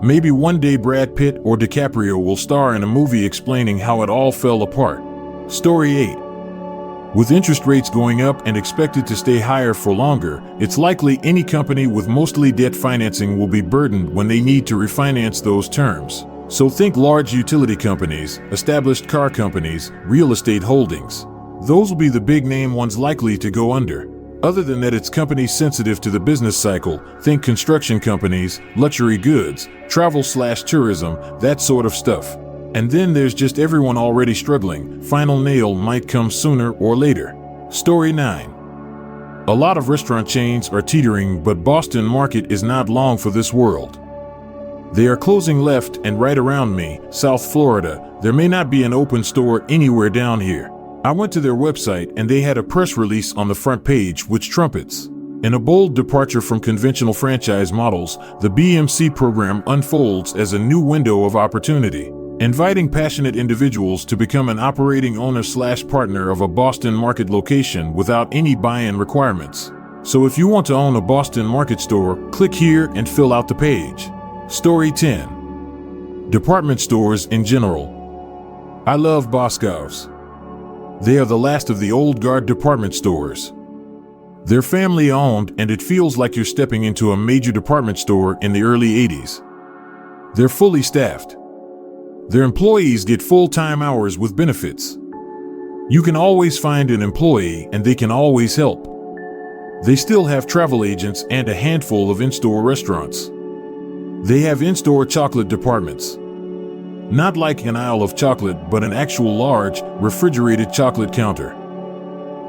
Maybe one day Brad Pitt or DiCaprio will star in a movie explaining how it all fell apart. Story 8. With interest rates going up and expected to stay higher for longer, it's likely any company with mostly debt financing will be burdened when they need to refinance those terms. So think large utility companies, established car companies, real estate holdings. Those will be the big name ones likely to go under. Other than that, it's companies sensitive to the business cycle. Think construction companies, luxury goods, travel/tourism, that sort of stuff. And then there's just everyone already struggling. Final nail might come sooner or later. Story 9. A lot of restaurant chains are teetering, but Boston Market is not long for this world. They are closing left and right around me, South Florida. There may not be an open store anywhere down here. I went to their website and they had a press release on the front page which trumpets. In a bold departure from conventional franchise models, the BMC program unfolds as a new window of opportunity, inviting passionate individuals to become an operating owner/partner of a Boston Market location without any buy-in requirements. So if you want to own a Boston Market store, click here and fill out the page. Story 10. Department stores in general. I love Boscov's. They are the last of the old guard department stores. They're family owned and it feels like you're stepping into a major department store in the early 80s. They're fully staffed. Their employees get full-time hours with benefits. You can always find an employee and they can always help. They still have travel agents and a handful of in-store restaurants. They have in-store chocolate departments. Not like an aisle of chocolate, but an actual large, refrigerated chocolate counter.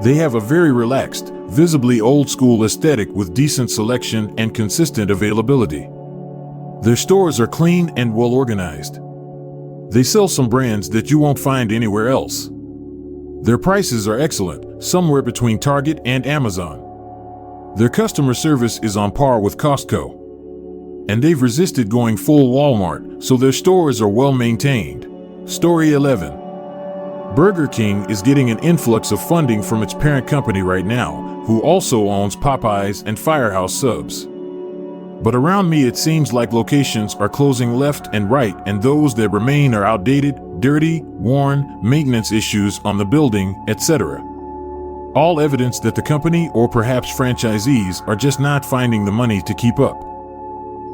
They have a very relaxed, visibly old-school aesthetic with decent selection and consistent availability. Their stores are clean and well-organized. They sell some brands that you won't find anywhere else. Their prices are excellent, somewhere between Target and Amazon. Their customer service is on par with Costco. And they've resisted going full Walmart, so their stores are well maintained. Story 11. Burger King is getting an influx of funding from its parent company right now, who also owns Popeyes and Firehouse Subs. But around me it seems like locations are closing left and right, and those that remain are outdated, dirty, worn, maintenance issues on the building, etc. All evidence that the company or perhaps franchisees are just not finding the money to keep up.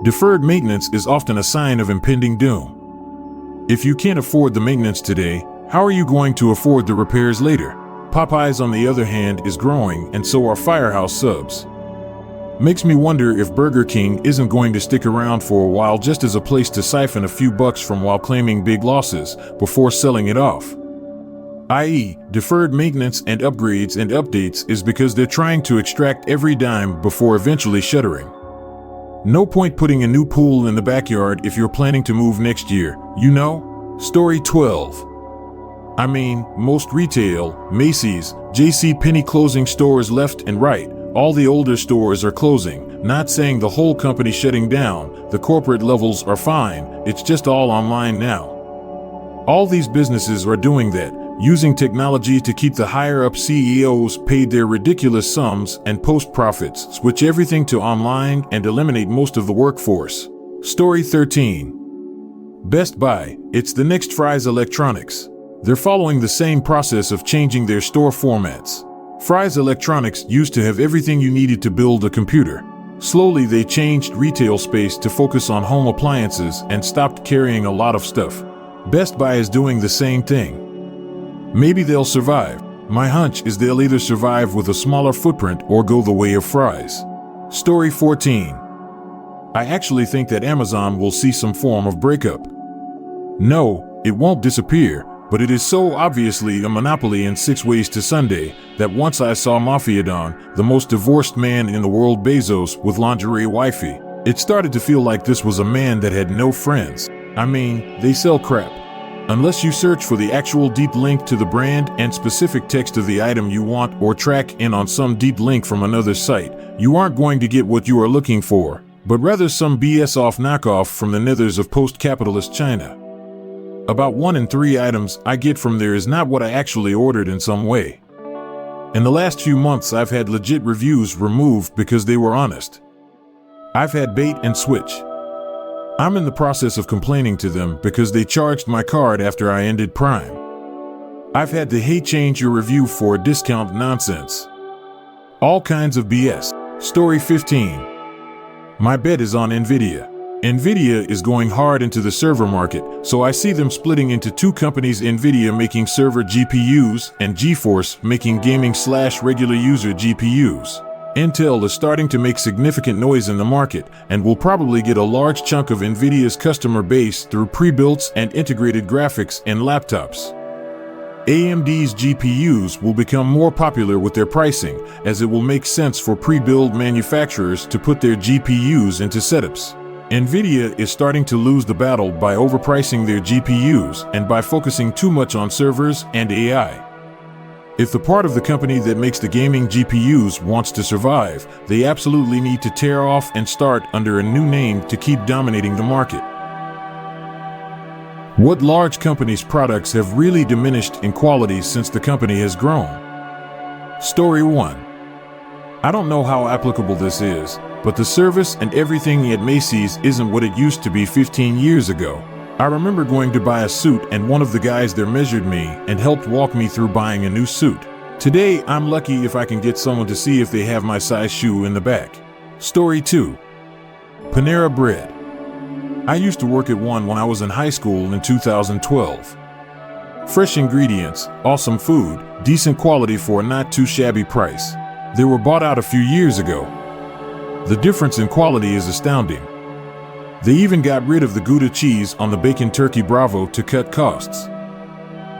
Deferred maintenance is often a sign of impending doom. If you can't afford the maintenance today, how are you going to afford the repairs later? Popeyes, on the other hand, is growing, and so are Firehouse Subs. Makes me wonder if Burger King isn't going to stick around for a while just as a place to siphon a few bucks from while claiming big losses before selling it off. I.e., deferred maintenance and upgrades and updates is because they're trying to extract every dime before eventually shuttering. No point putting a new pool in the backyard if you're planning to move next year, you know? Story 12. I mean, most retail, Macy's, JCPenney closing stores left and right. All the older stores are closing. Not saying the whole company shutting down. The corporate levels are fine. It's just all online now. All these businesses are doing that, using technology to keep the higher-up CEOs paid their ridiculous sums and post profits, switch everything to online, and eliminate most of the workforce. Story 13. Best Buy. It's the next Fry's Electronics. They're following the same process of changing their store formats. Fry's Electronics used to have everything you needed to build a computer. Slowly they changed retail space to focus on home appliances and stopped carrying a lot of stuff. Best Buy is doing the same thing. Maybe they'll survive. My hunch is they'll either survive with a smaller footprint or go the way of Fry's. Story 14. I actually think that Amazon will see some form of breakup. No, it won't disappear. But it is so obviously a monopoly in 6 Ways to Sunday that once I saw Mafiadon, the most divorced man in the world, Bezos, with lingerie wifey, it started to feel like this was a man that had no friends. I mean, they sell crap. Unless you search for the actual deep link to the brand and specific text of the item you want or track in on some deep link from another site, you aren't going to get what you are looking for, but rather some BS off knockoff from the nethers of post-capitalist China. About 1 in 3 items I get from there is not what I actually ordered in some way. In the last few months, I've had legit reviews removed because they were honest. I've had bait and switch. I'm in the process of complaining to them because they charged my card after I ended Prime. I've had the "hey, change your review for a discount" nonsense. All kinds of BS. Story 15. My bet is on Nvidia. Nvidia is going hard into the server market, so I see them splitting into 2 companies, Nvidia making server GPUs and GeForce making gaming/regular user GPUs. Intel is starting to make significant noise in the market and will probably get a large chunk of Nvidia's customer base through pre-builts and integrated graphics in laptops. AMD's GPUs will become more popular with their pricing, as it will make sense for pre-build manufacturers to put their GPUs into setups. Nvidia is starting to lose the battle by overpricing their GPUs and by focusing too much on servers and AI. If the part of the company that makes the gaming GPUs wants to survive, they absolutely need to tear off and start under a new name to keep dominating the market. What large companies' products have really diminished in quality since the company has grown? Story 1. I don't know how applicable this is, but the service and everything at Macy's isn't what it used to be 15 years ago. I remember going to buy a suit and one of the guys there measured me and helped walk me through buying a new suit. Today, I'm lucky if I can get someone to see if they have my size shoe in the back. Story 2. Panera Bread. I used to work at one when I was in high school in 2012. Fresh ingredients, awesome food, decent quality for a not too shabby price. They were bought out a few years ago. The difference in quality is astounding. They even got rid of the Gouda cheese on the bacon turkey Bravo to cut costs.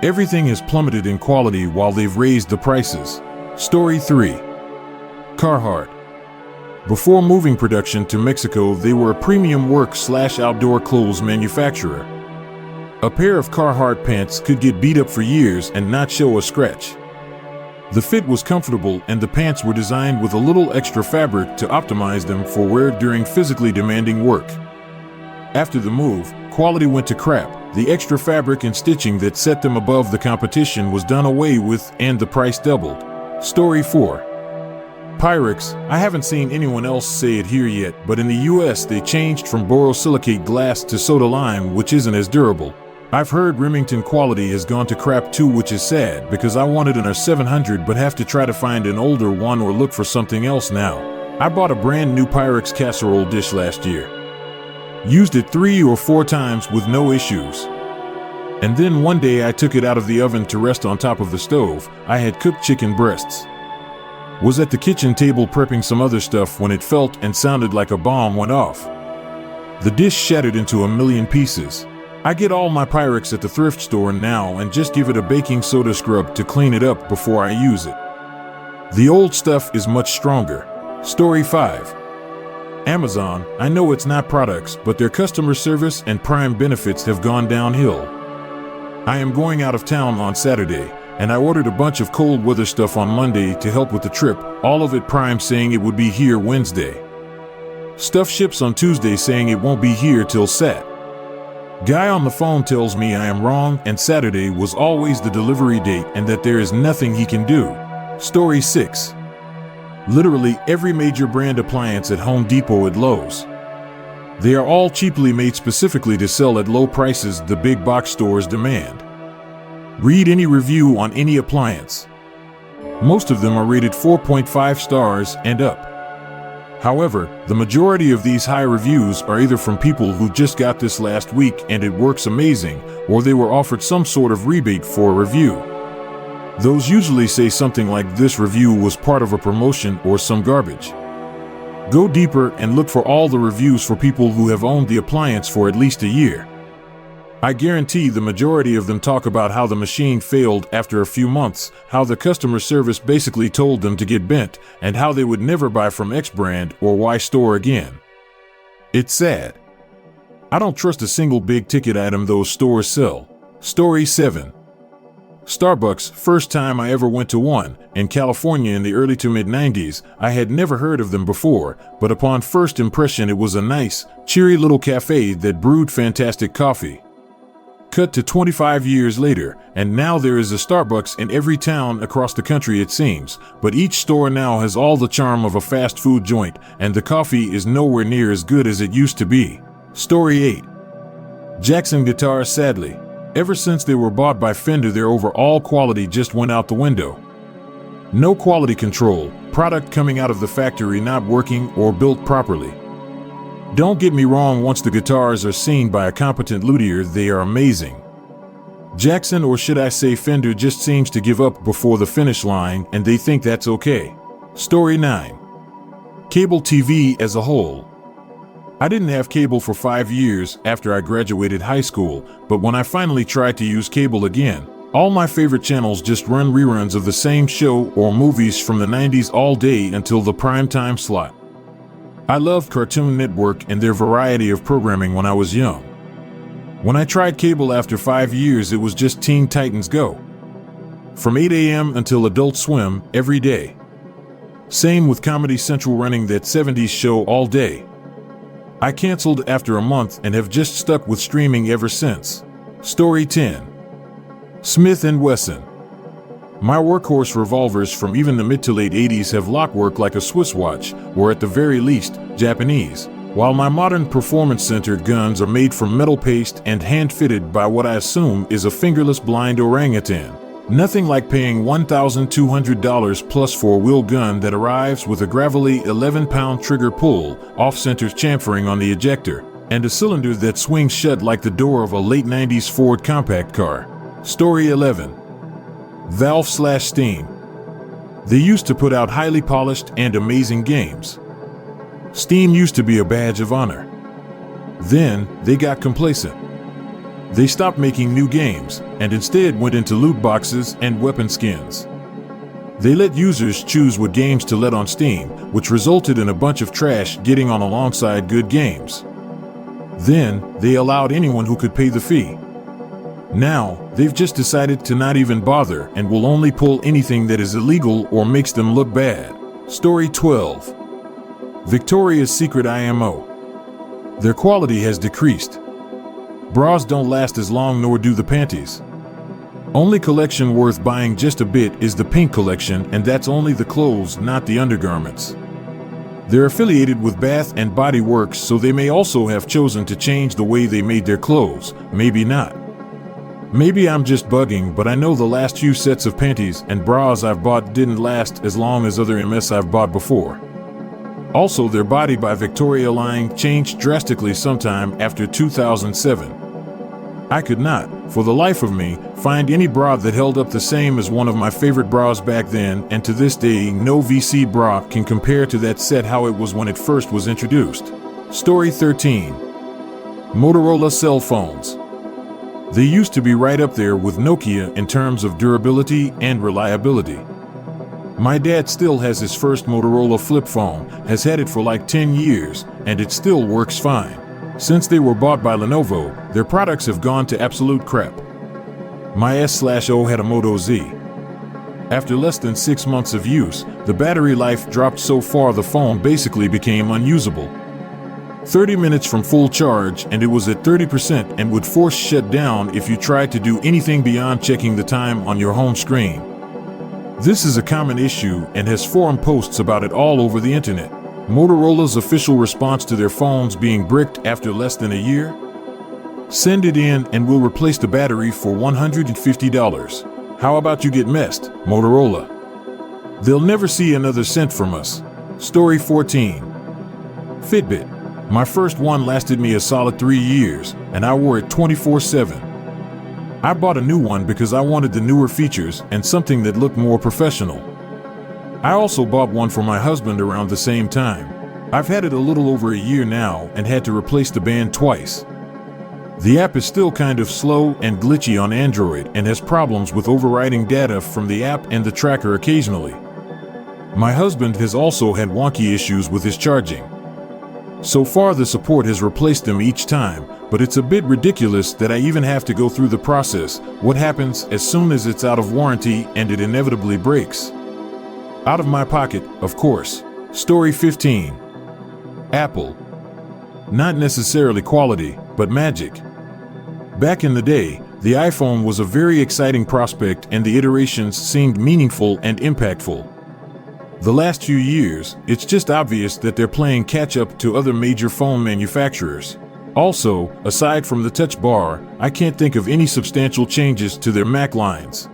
Everything has plummeted in quality while they've raised the prices. Story 3. Carhartt. Before moving production to Mexico, they were a premium work/outdoor clothes manufacturer. A pair of Carhartt pants could get beat up for years and not show a scratch. The fit was comfortable and the pants were designed with a little extra fabric to optimize them for wear during physically demanding work. After the move, quality went to crap. The extra fabric and stitching that set them above the competition was done away with and the price doubled. Story 4. Pyrex. I haven't seen anyone else say it here yet, but in the US they changed from borosilicate glass to soda lime, which isn't as durable. I've heard Remington quality has gone to crap too, which is sad because I wanted an R700 but have to try to find an older one or look for something else now. I bought a brand new Pyrex casserole dish last year. Used it 3 or 4 times with no issues. And then one day I took it out of the oven to rest on top of the stove. I had cooked chicken breasts. Was at the kitchen table prepping some other stuff when it felt and sounded like a bomb went off. The dish shattered into a million pieces. I get all my Pyrex at the thrift store now and just give it a baking soda scrub to clean it up before I use it. The old stuff is much stronger. Story 5. Amazon. I know it's not products, but their customer service and Prime benefits have gone downhill. I am going out of town on Saturday, and I ordered a bunch of cold weather stuff on Monday to help with the trip, all of it Prime saying it would be here Wednesday. Stuff ships on Tuesday saying it won't be here till Sat. Guy on the phone tells me I am wrong and Saturday was always the delivery date and that there is nothing he can do. Story 6. Literally every major brand appliance at Home Depot at Lowe's. They are all cheaply made specifically to sell at low prices the big box stores demand. Read any review on any appliance. Most of them are rated 4.5 stars and up. However, the majority of these high reviews are either from people who just got this last week and it works amazing, or they were offered some sort of rebate for a review. Those usually say something like this review was part of a promotion or some garbage. Go deeper and look for all the reviews for people who have owned the appliance for at least a year. I guarantee the majority of them talk about how the machine failed after a few months, how the customer service basically told them to get bent, and how they would never buy from X brand or Y store again. It's sad. I don't trust a single big ticket item those stores sell. Story 7. Starbucks. First time I ever went to one, in California in the early to mid-90s. I had never heard of them before, but upon first impression it was a nice, cheery little cafe that brewed fantastic coffee. Cut to 25 years later, and now there is a Starbucks in every town across the country it seems, but each store now has all the charm of a fast food joint, and the coffee is nowhere near as good as it used to be. Story 8. Jackson guitars. Sadly, ever since they were bought by Fender, their overall quality just went out the window. No quality control, product coming out of the factory not working or built properly. Don't get me wrong, once the guitars are seen by a competent luthier, they are amazing. Jackson, or should I say Fender, just seems to give up before the finish line, and they think that's okay. Story 9. Cable TV as a whole. I didn't have cable for 5 years after I graduated high school, but when I finally tried to use cable again, all my favorite channels just run reruns of the same show or movies from the 90s all day until the primetime slot. I loved Cartoon Network and their variety of programming when I was young. When I tried cable after 5 years, it was just Teen Titans Go. From 8 a.m. until Adult Swim every day. Same with Comedy Central running that 70s show all day. I canceled after a month and have just stuck with streaming ever since. Story 10. Smith & Wesson. My workhorse revolvers from even the mid to late 80s have lockwork like a Swiss watch, or at the very least, Japanese, while my modern performance-centered guns are made from metal paste and hand-fitted by what I assume is a fingerless blind orangutan. Nothing like paying $1,200 plus for a wheel gun that arrives with a gravelly 11-pound trigger pull, off-center chamfering on the ejector, and a cylinder that swings shut like the door of a late 90s Ford compact car. Story 11. Valve/Steam. They used to put out highly polished and amazing games. Steam used to be a badge of honor. Then, they got complacent. They stopped making new games, and instead went into loot boxes and weapon skins. They let users choose what games to let on Steam, which resulted in a bunch of trash getting on alongside good games. Then, they allowed anyone who could pay the fee. Now, they've just decided to not even bother and will only pull anything that is illegal or makes them look bad. Story 12. Victoria's Secret IMO. Their quality has decreased. Bras don't last as long, nor do the panties. Only collection worth buying just a bit is the pink collection, and that's only the clothes, not the undergarments. They're affiliated with Bath and Body Works, so they may also have chosen to change the way they made their clothes, maybe not. Maybe I'm just bugging, but I know the last few sets of panties and bras I've bought didn't last as long as other MS I've bought before. Also, their Body by Victoria line changed drastically sometime after 2007. I could not, for the life of me, find any bra that held up the same as one of my favorite bras back then, and to this day, no VC bra can compare to that set how it was when it first was introduced. Story 13. Motorola cell phones. They used to be right up there with Nokia in terms of durability and reliability. My dad still has his first Motorola flip phone, has had it for like 10 years, and it still works fine. Since they were bought by Lenovo, their products have gone to absolute crap. My S/O had a Moto Z. After less than 6 months of use, the battery life dropped so far the phone basically became unusable. 30 minutes from full charge and it was at 30% and would force shut down if you tried to do anything beyond checking the time on your home screen. This is a common issue and has forum posts about it all over the internet. Motorola's official response to their phones being bricked after less than a year? Send it in and we'll replace the battery for $150. How about you get messed, Motorola? They'll never see another cent from us. Story 14. Fitbit. My first one lasted me a solid 3 years, and I wore it 24/7. I bought a new one because I wanted the newer features and something that looked more professional. I also bought one for my husband around the same time. I've had it a little over a year now and had to replace the band twice. The app is still kind of slow and glitchy on Android and has problems with overwriting data from the app and the tracker occasionally. My husband has also had wonky issues with his charging. So far the support has replaced them each time, but it's a bit ridiculous that I even have to go through the process. What happens as soon as it's out of warranty and it inevitably breaks? Out of my pocket, of course. Story 15. Apple. Not necessarily quality, but magic. Back in the day, the iPhone was a very exciting prospect and the iterations seemed meaningful and impactful. The last few years, it's just obvious that they're playing catch-up to other major phone manufacturers. Also, aside from the touch bar, I can't think of any substantial changes to their Mac lines.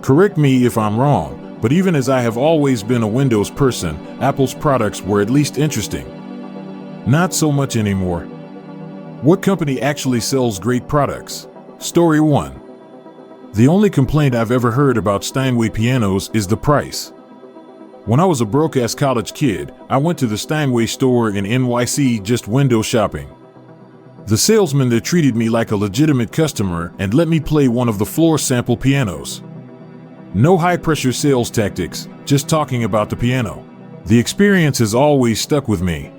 Correct me if I'm wrong, but even as I have always been a Windows person, Apple's products were at least interesting. Not so much anymore. What company actually sells great products? Story 1. The only complaint I've ever heard about Steinway pianos is the price. When I was a broke-ass college kid, I went to the Steinway store in NYC just window shopping. The salesman there treated me like a legitimate customer and let me play one of the floor sample pianos. No high-pressure sales tactics, just talking about the piano. The experience has always stuck with me.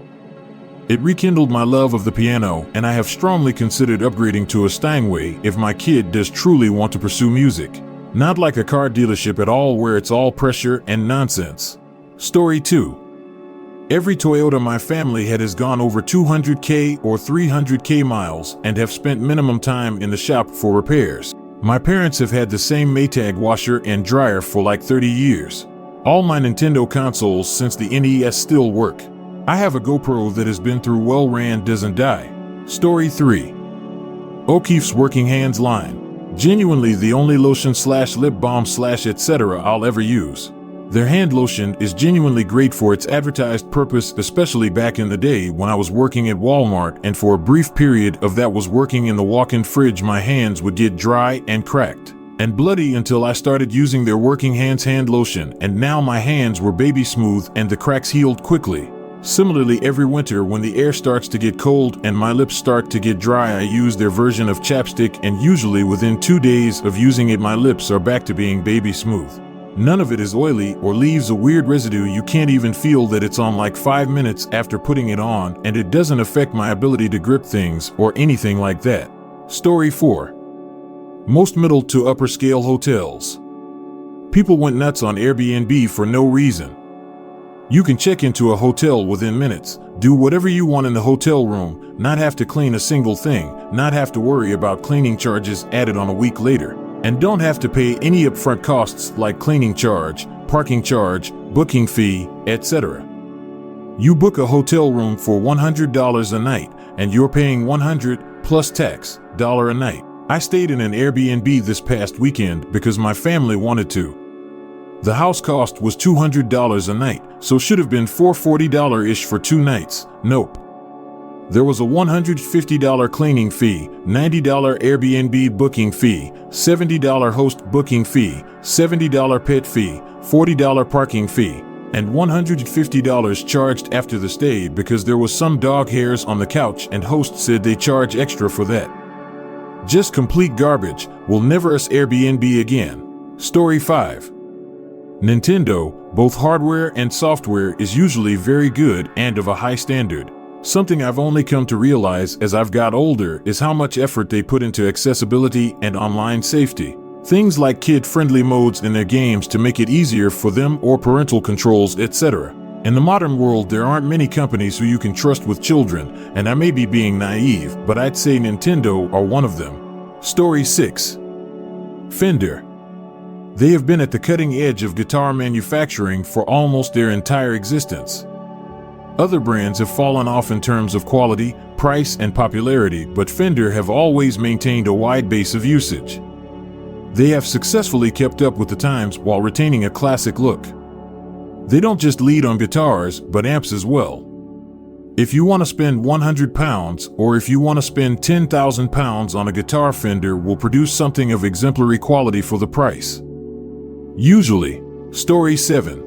It rekindled my love of the piano, and I have strongly considered upgrading to a Steinway if my kid does truly want to pursue music. Not like a car dealership at all where it's all pressure and nonsense. Story 2. Every Toyota my family had has gone over 200K or 300K miles and have spent minimum time in the shop for repairs. My parents have had the same Maytag washer and dryer for like 30 years. All my Nintendo consoles since the NES still work. I have a GoPro that has been through well ran doesn't die. Story 3. O'Keeffe's Working Hands line. Genuinely the only lotion/lip balm/etc. I'll ever use. Their hand lotion is genuinely great for its advertised purpose, especially back in the day when I was working at Walmart and for a brief period of that was working in the walk-in fridge. My hands would get dry and cracked and bloody until I started using their Working Hands hand lotion, and now my hands were baby smooth and the cracks healed quickly. Similarly, every winter when the air starts to get cold and my lips start to get dry, I use their version of chapstick, and usually within 2 days of using it my lips are back to being baby smooth. None of it is oily or leaves a weird residue. You can't even feel that it's on like 5 minutes after putting it on, and it doesn't affect my ability to grip things or anything like that. Story 4. Most middle to upper scale hotels. People went nuts on Airbnb for no reason. You can check into a hotel within minutes, do whatever you want in the hotel room, not have to clean a single thing, not have to worry about cleaning charges added on a week later, and don't have to pay any upfront costs like cleaning charge, parking charge, booking fee, etc. You book a hotel room for $100 a night, and you're paying $100 plus tax a night. I stayed in an Airbnb this past weekend because my family wanted to. The house cost was $200 a night, so should have been $440-ish for 2 nights. Nope. There was a $150 cleaning fee, $90 Airbnb booking fee, $70 host booking fee, $70 pet fee, $40 parking fee, and $150 charged after the stay because there was some dog hairs on the couch and host said they charge extra for that. Just complete garbage. Will never us Airbnb again. Story 5. Nintendo, both hardware and software, is usually very good and of a high standard. Something I've only come to realize as I've got older is how much effort they put into accessibility and online safety. Things like kid-friendly modes in their games to make it easier for them, or parental controls, etc. In the modern world, there aren't many companies who you can trust with children, and I may be being naive, but I'd say Nintendo are one of them. Story 6. Fender. They have been at the cutting edge of guitar manufacturing for almost their entire existence. Other brands have fallen off in terms of quality, price, and popularity, but Fender have always maintained a wide base of usage. They have successfully kept up with the times while retaining a classic look. They don't just lead on guitars, but amps as well. If you want to spend £100, or if you want to spend £10,000 on a guitar, Fender will produce something of exemplary quality for the price. Usually. Story 7.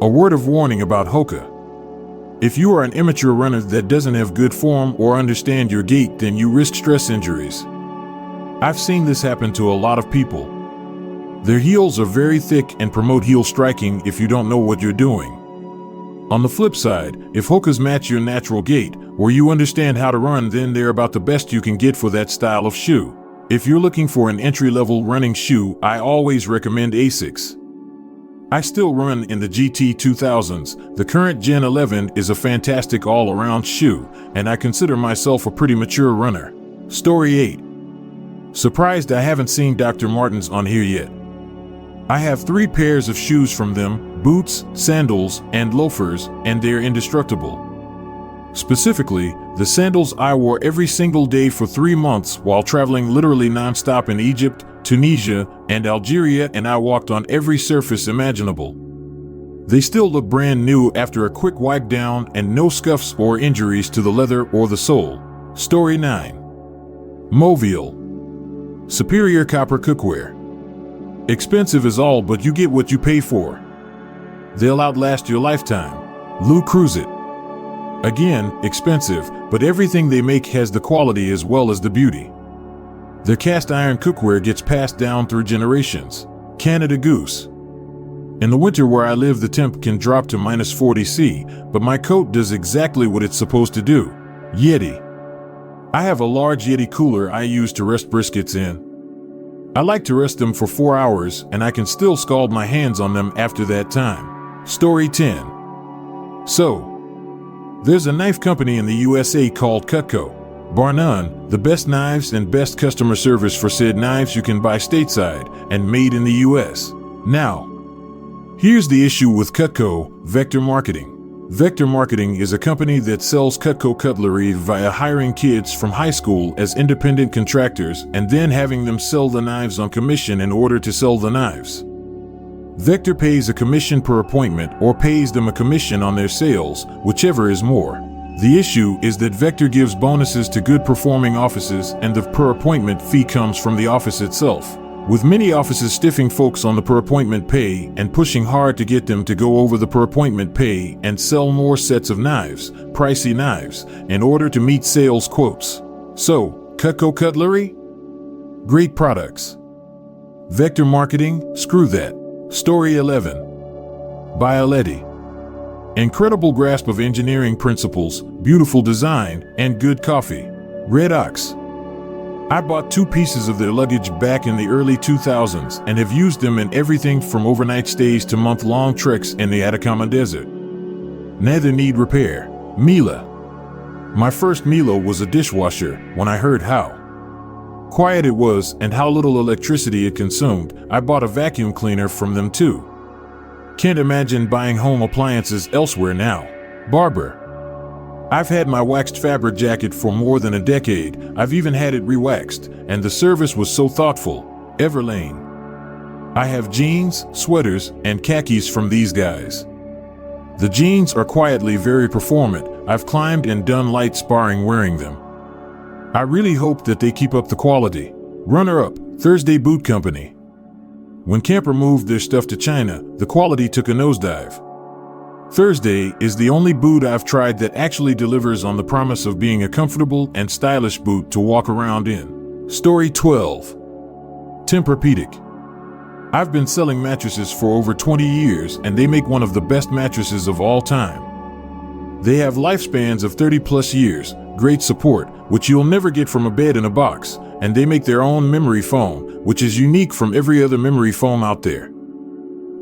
A word of warning about Hoka. If you are an immature runner that doesn't have good form or understand your gait, then you risk stress injuries. I've seen this happen to a lot of people. Their heels are very thick and promote heel striking if you don't know what you're doing. On the flip side, if Hokas match your natural gait, or you understand how to run, then they're about the best you can get for that style of shoe. If you're looking for an entry-level running shoe, I always recommend Asics. I still run in the GT 2000s. The current Gen 11 is a fantastic all-around shoe, and I consider myself a pretty mature runner. Story 8. Surprised I haven't seen Dr. Martens on here yet. I have 3 pairs of shoes from them: boots, sandals, and loafers, and they're indestructible. Specifically, the sandals I wore every single day for 3 months while traveling literally non-stop in Egypt, Tunisia, and Algeria, and I walked on every surface imaginable. They still look brand new after a quick wipe down, and no scuffs or injuries to the leather or the sole. Story 9. Movil. Superior copper cookware. Expensive is all, but you get what you pay for. They'll outlast your lifetime. Le Creuset. Again, expensive, but everything they make has the quality as well as the beauty. Their cast iron cookware gets passed down through generations. Canada Goose. In the winter where I live, the temp can drop to -40°C, but my coat does exactly what it's supposed to do. Yeti. I have a large Yeti cooler I use to rest briskets in. I like to rest them for 4 hours, and I can still scald my hands on them after that time. Story 10. So, there's a knife company in the USA called Cutco. Bar none, the best knives and best customer service for said knives you can buy stateside and made in the US. Now, here's the issue with Cutco: Vector Marketing. Vector Marketing is a company that sells Cutco cutlery via hiring kids from high school as independent contractors and then having them sell the knives on commission in order to sell the knives. Vector pays a commission per appointment or pays them a commission on their sales, whichever is more. The issue is that Vector gives bonuses to good performing offices, and the per appointment fee comes from the office itself, with many offices stiffing folks on the per appointment pay and pushing hard to get them to go over the per appointment pay and sell more sets of knives, pricey knives, in order to meet sales quotes. So, Cutco cutlery? Great products. Vector Marketing? Screw that. Story 11. Bioletti. Incredible grasp of engineering principles, beautiful design, and good coffee. Red Ox. I bought 2 pieces of their luggage back in the early 2000s and have used them in everything from overnight stays to month-long treks in the Atacama Desert. Neither need repair. Miele. My first Miele was a dishwasher. When I heard how quiet it was and how little electricity it consumed, I bought a vacuum cleaner from them too. Can't imagine buying home appliances elsewhere now. Barber. I've had my waxed fabric jacket for more than a decade. I've even had it re-waxed, and the service was so thoughtful. Everlane. I have jeans, sweaters, and khakis from these guys. The jeans are quietly very performant. I've climbed and done light sparring wearing them. I really hope that they keep up the quality. Runner-up, Thursday Boot Company. When Camper moved their stuff to China, the quality took a nosedive. Thursday is the only boot I've tried that actually delivers on the promise of being a comfortable and stylish boot to walk around in. Story 12. Tempur-Pedic. I've been selling mattresses for over 20 years, and they make one of the best mattresses of all time. They have lifespans of 30 plus years, great support, which you'll never get from a bed in a box, and they make their own memory foam, which is unique from every other memory foam out there.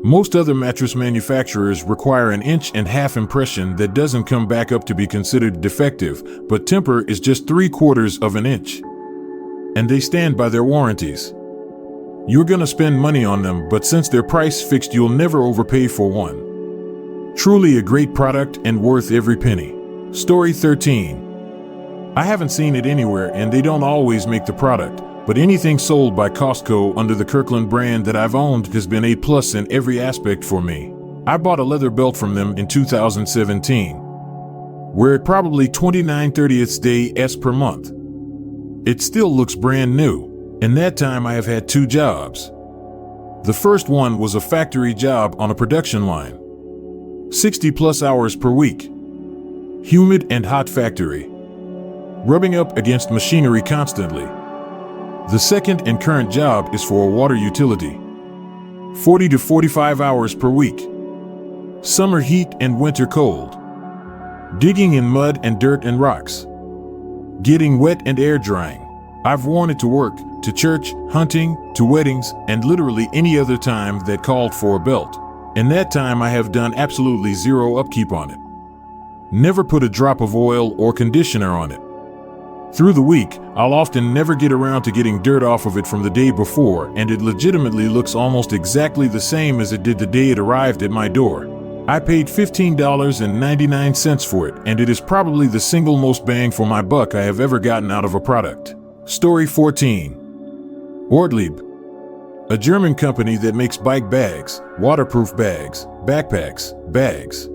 Most other mattress manufacturers require an 1.5 inch impression that doesn't come back up to be considered defective, but Tempur is just 3/4 of an inch. And they stand by their warranties. You're gonna spend money on them, but since they're price fixed, you'll never overpay for one. Truly a great product and worth every penny. Story 13. I haven't seen it anywhere, and they don't always make the product, but anything sold by Costco under the Kirkland brand that I've owned has been A+ in every aspect for me. I bought a leather belt from them in 2017. We're at probably 29/30th days per month. It still looks brand new. In that time, I have had 2 jobs. The first one was a factory job on a production line. 60+ hours per week. Humid and hot factory. Rubbing up against machinery constantly. The second and current job is for a water utility. 40 to 45 hours per week. Summer heat and winter cold. Digging in mud and dirt and rocks. Getting wet and air drying. I've worn it to work, to church, hunting, to weddings, and literally any other time that called for a belt. In that time, I have done absolutely zero upkeep on it. Never put a drop of oil or conditioner on it. Through the week, I'll often never get around to getting dirt off of it from the day before, and it legitimately looks almost exactly the same as it did the day it arrived at my door. I paid $15.99 for it, and it is probably the single most bang for my buck I have ever gotten out of a product. Story 14. Ortlieb. A German company that makes bike bags, waterproof bags, backpacks, bags.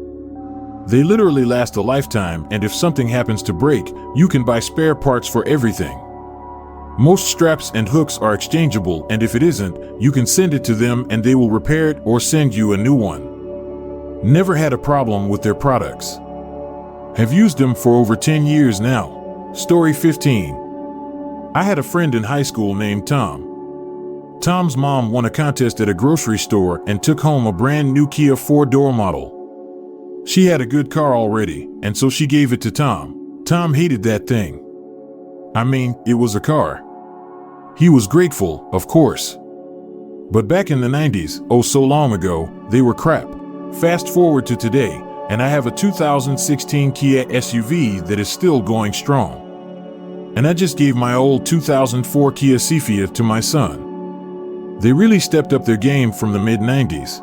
They literally last a lifetime, and if something happens to break, you can buy spare parts for everything. Most straps and hooks are exchangeable, and if it isn't, you can send it to them and they will repair it or send you a new one. Never had a problem with their products. Have used them for over 10 years now. Story 15. I had a friend in high school named Tom. Tom's mom won a contest at a grocery store and took home a brand new Kia 4-door model. She had a good car already, and so she gave it to Tom. Tom hated that thing. I mean, it was a car. He was grateful, of course. But back in the 90s, oh so long ago, they were crap. Fast forward to today, and I have a 2016 Kia SUV that is still going strong. And I just gave my old 2004 Kia Cephia to my son. They really stepped up their game from the mid-90s.